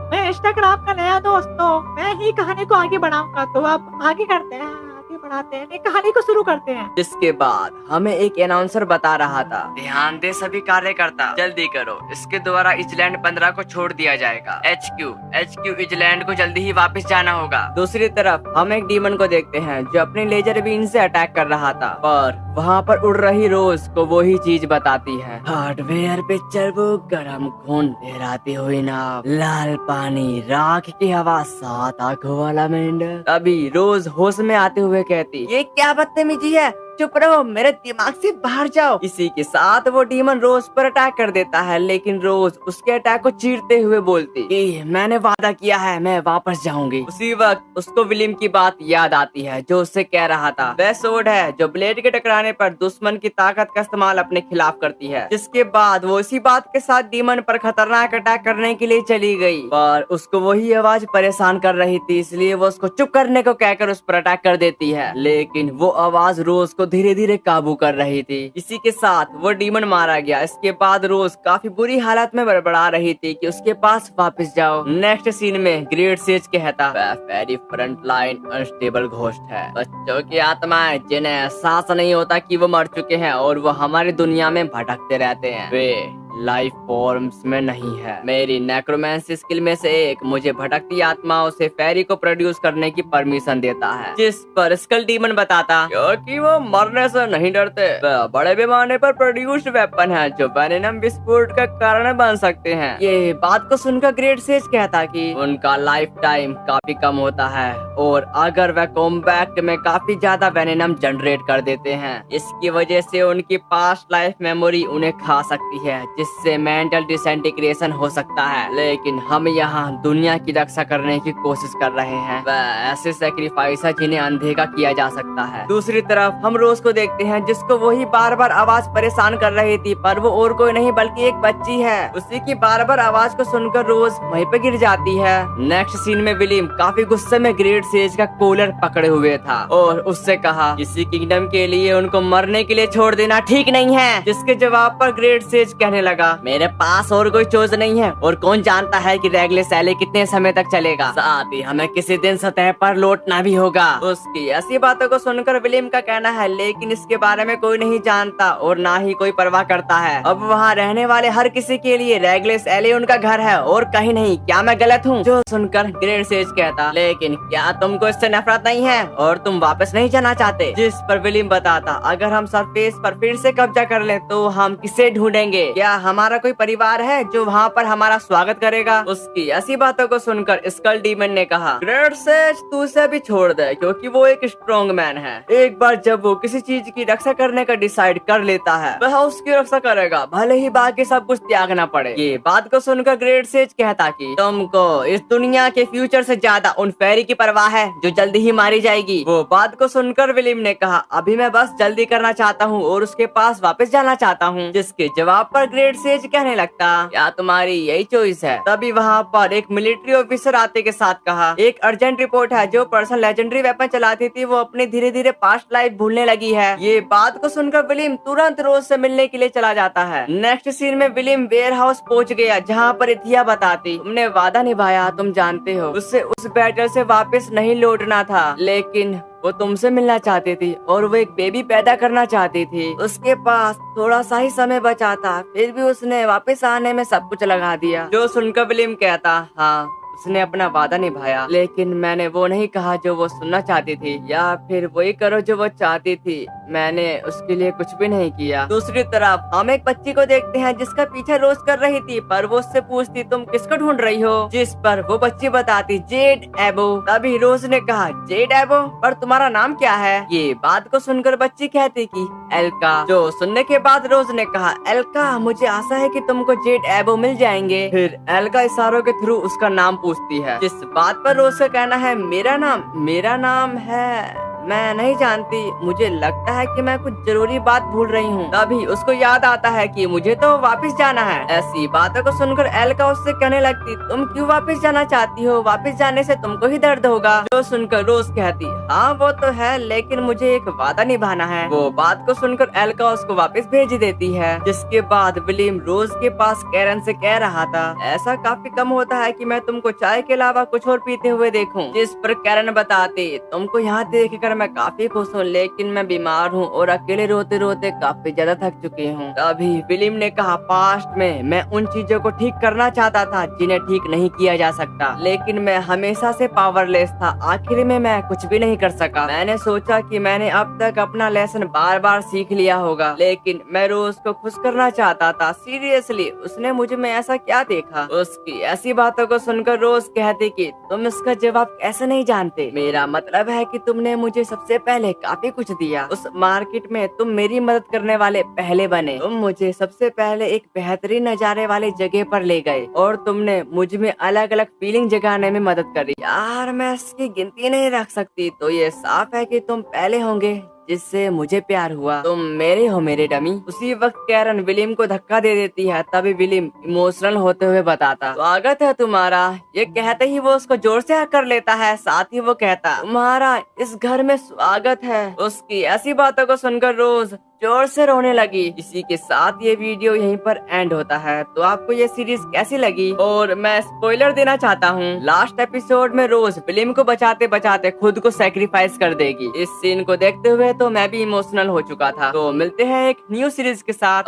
मैं इंस्टाग्राम का नया दोस्त, तो मैं ही कहानी को आगे बढ़ाऊंगा, तो आप आगे करते हैं, आगे बढ़ाते हैं, कहानी को शुरू करते हैं। जिसके बाद हमें एक अनाउंसर बता रहा था ध्यान दे सभी कार्यकर्ता जल्दी करो, इसके द्वारा इजलैंड 15 को छोड़ दिया जाएगा। HQ इजलैंड को जल्दी ही वापस जाना होगा। दूसरी तरफ हम एक डीमन को देखते हैं जो अपने लेजर बीन से अटैक कर रहा था, पर वहाँ पर उड़ रही रोज को वो ही चीज बताती है हार्डवेयर पे चर्बो गर्म खून लहराती हुई नाव, लाल पानी, राख की हवा, 7 आंखों वाला मेंढक। तभी रोज होश में आते हुए कहती ये क्या बदतमीजी है, चुप रहो, मेरे दिमाग से बाहर जाओ। इसी के साथ वो डीमन रोज पर अटैक कर देता है, लेकिन रोज उसके अटैक को चीरते हुए बोलती कि मैंने वादा किया है मैं वापस जाऊंगी। उसी वक्त उसको विलियम की बात याद आती है जो उससे कह रहा था वह सोड है जो ब्लेड के टकराने पर दुश्मन की ताकत का इस्तेमाल अपने खिलाफ करती है। जिसके बाद वो इसी बात के साथ डीमन पर खतरनाक अटैक करने के लिए चली गई, पर उसको वही आवाज परेशान कर रही थी, इसलिए वो उसको चुप करने को कहकर उस पर अटैक कर देती है, लेकिन वो आवाज रोज को धीरे धीरे काबू कर रही थी। इसी के साथ वो डीमन मारा गया। इसके बाद रोज काफी बुरी हालत में बड़बड़ा रही थी कि उसके पास वापस जाओ। नेक्स्ट सीन में ग्रेट सेज कहता very front line unstable ghost है, बच्चों की आत्माएं जिन्हें एहसास नहीं होता कि वो मर चुके हैं और वो हमारी दुनिया में भटकते रहते हैं। वे लाइफ फॉर्म्स में नहीं है। मेरी नेक्रोमेंसी स्किल में से एक मुझे भटकती आत्माओं से फेरी को प्रोड्यूस करने की परमिशन देता है, जिस पर स्कल डीमन बताता क्योंकि वो मरने से नहीं डरते, वह बड़े पैमाने पर प्रोड्यूस्ड वेपन है जो वेनेनम विस्फोट का कारण बन सकते हैं। ये बात को सुनकर ग्रेट सेज कहता कि उनका लाइफ टाइम काफी कम होता है और अगर वह कॉम्बैक्ट में काफी ज्यादा वेनेनम जनरेट कर देते हैं, इसकी वजह से उनकी पास्ट लाइफ मेमोरी उन्हें खा सकती है, जिससे मेंटल डिसइंटीग्रेशन हो सकता है। लेकिन हम यहाँ दुनिया की रक्षा करने की कोशिश कर रहे हैं, वह ऐसे सैक्रिफाइस है जिन्हें अनदेखा किया जा सकता है। दूसरी तरफ हम रोज को देखते हैं जिसको वही बार बार आवाज परेशान कर रही थी, पर वो और कोई नहीं बल्कि एक बच्ची है। उसी की बार बार आवाज को सुनकर रोज वहीं पे गिर जाती है। नेक्स्ट सीन में विलियम काफी गुस्से में ग्रेट सेज का कॉलर पकड़े हुए था और उससे कहा किसी किंगडम के लिए उनको मरने के लिए छोड़ देना ठीक नहीं है, जिसके जवाब पर ग्रेट सेज कहने लगा मेरे पास और कोई चॉइस नहीं है और कौन जानता है कि रेगलेस एले कितने समय तक चलेगा, साथ ही हमें किसी दिन सतह पर लौटना भी होगा। उसकी ऐसी बातों को सुनकर विलियम का कहना है लेकिन इसके बारे में कोई नहीं जानता और ना ही कोई परवाह करता है। अब वहाँ रहने वाले हर किसी के लिए रेगलेस एले उनका घर है और कहीं नहीं। क्या मैं गलत हूँ? जो सुनकर ग्रेट सेज कहता लेकिन क्या तुमको इससे नफरत नहीं है और तुम वापस नहीं जाना चाहते? जिस पर विलियम बताता अगर हम सरफेस पर फिर से कब्जा कर ले तो हम किसे ढूंढेंगे? क्या हमारा कोई परिवार है जो वहाँ पर हमारा स्वागत करेगा? उसकी ऐसी बातों को सुनकर स्कल डीमन ने कहा ग्रेट सेज तू उसे अभी छोड़ दे क्योंकि वो एक स्ट्रॉन्ग मैन है। एक बार जब वो किसी चीज की रक्षा करने का डिसाइड कर लेता है वह उसकी रक्षा करेगा, भले ही बाकी सब कुछ त्यागना पड़े। ये बात को सुनकर ग्रेट सेज कहता कि तुमको इस दुनिया के फ्यूचर से ज्यादा उन फेरी की परवाह है जो जल्दी ही मारी जाएगी। वो बात को सुनकर विलियम ने कहा अभी मैं बस जल्दी करना चाहता हूँ और उसके पास वापस जाना चाहता हूँ, जिसके जवाब पर ग्रेट सेज कहने लगता क्या तुम्हारी यही चॉइस है? तभी वहाँ पर एक मिलिट्री ऑफिसर आते के साथ कहा एक अर्जेंट रिपोर्ट है, जो पर्सन लेजेंडरी वेपन चलाती थी वो अपनी धीरे धीरे पास्ट लाइफ भूलने लगी है। ये बात को सुनकर विलियम तुरंत रोज से मिलने के लिए चला जाता है। नेक्स्ट सीन में विलियम वेयर हाउस पहुँच गया जहाँ पर इथिया बताती तुमने वादा निभाया, तुम जानते हो उससे उस बैटल से वापस नहीं लौटना था, लेकिन वो तुमसे मिलना चाहती थी और वो एक बेबी पैदा करना चाहती थी। उसके पास थोड़ा सा ही समय बचा था, फिर भी उसने वापस आने में सब कुछ लगा दिया। जो सुनकर विलियम कहता हाँ उसने अपना वादा निभाया, लेकिन मैंने वो नहीं कहा जो वो सुनना चाहती थी, या फिर वही करो जो वो चाहती थी, मैंने उसके लिए कुछ भी नहीं किया। दूसरी तरफ हम एक बच्ची को देखते हैं जिसका पीछा रोज कर रही थी, पर वो उससे पूछती तुम किसको ढूंढ रही हो? जिस पर वो बच्ची बताती जेड एबो। तभी रोज ने कहा जेड एबो, पर तुम्हारा नाम क्या है? ये बात को सुनकर बच्ची कहती कि एल्का। जो सुनने के बाद रोज ने कहा एल्का मुझे आशा है कि तुमको जेड एबो मिल जाएंगे। फिर एल्का इशारों के थ्रू उसका नाम पूछती है, जिस बात पर रोज का कहना है मेरा नाम है मैं नहीं जानती, मुझे लगता है कि मैं कुछ जरूरी बात भूल रही हूँ। तभी उसको याद आता है कि मुझे तो वापस जाना है। ऐसी बातों को सुनकर एल्का उससे कहने लगती तुम क्यों वापस जाना चाहती हो? वापस जाने से तुमको ही दर्द होगा। जो सुनकर रोज कहती हाँ वो तो है, लेकिन मुझे एक वादा निभाना है। वो बात को सुनकर एल्का उसको वापस भेज देती है। जिसके बाद विलियम रोज के पास कैरन से कह रहा था ऐसा काफी कम होता है कि मैं तुमको चाय के अलावा कुछ और पीते हुए देखूं। जिस पर कैरन बताती तुमको यहाँ देख कर मैं काफी खुश हूँ, लेकिन मैं बीमार हूँ और अकेले रोते रोते काफी ज्यादा थक चुकी हूँ। तभी विलियम ने कहा पास्ट में मैं उन चीजों को ठीक करना चाहता था जिन्हें ठीक नहीं किया जा सकता, लेकिन मैं हमेशा से पावरलेस था। आखिर में मैं कुछ भी नहीं कर सका। मैंने सोचा कि मैंने अब तक अपना लेसन बार बार सीख लिया होगा, लेकिन मैं रोज को खुश करना चाहता था। सीरियसली उसने मुझे में ऐसा क्या देखा? उसकी ऐसी बातों को सुनकर रोज कहती कि तुम इसका जवाब कैसे नहीं जानते? मेरा मतलब है कि तुमने मुझे सबसे पहले काफी कुछ दिया। उस मार्केट में तुम मेरी मदद करने वाले पहले बने। तुम मुझे सबसे पहले एक बेहतरीन नजारे वाली जगह पर ले गए और तुमने मुझ में अलग अलग फीलिंग जगाने में मदद करी। यार मैं इसकी गिनती नहीं रख सकती, तो ये साफ है कि तुम पहले होंगे जिससे मुझे प्यार हुआ। तुम मेरे हो मेरे डमी। उसी वक्त कैरन विलियम को धक्का दे देती है। तभी विलियम इमोशनल होते हुए बताता स्वागत है तुम्हारा। ये कहते ही वो उसको जोर से हक कर लेता है। साथ ही वो कहता तुम्हारा इस घर में स्वागत है। उसकी ऐसी बातों को सुनकर रोज जोर से रोने लगी। इसी के साथ ये वीडियो यहीं पर एंड होता है। तो आपको ये सीरीज कैसी लगी? और मैं स्पॉइलर देना चाहता हूँ, लास्ट एपिसोड में रोज विलियम को बचाते बचाते खुद को सैक्रिफाइस कर देगी। इस सीन को देखते हुए तो मैं भी इमोशनल हो चुका था। तो मिलते हैं एक न्यू सीरीज के साथ।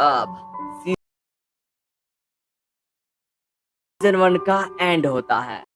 सीजन 1 का एंड होता है।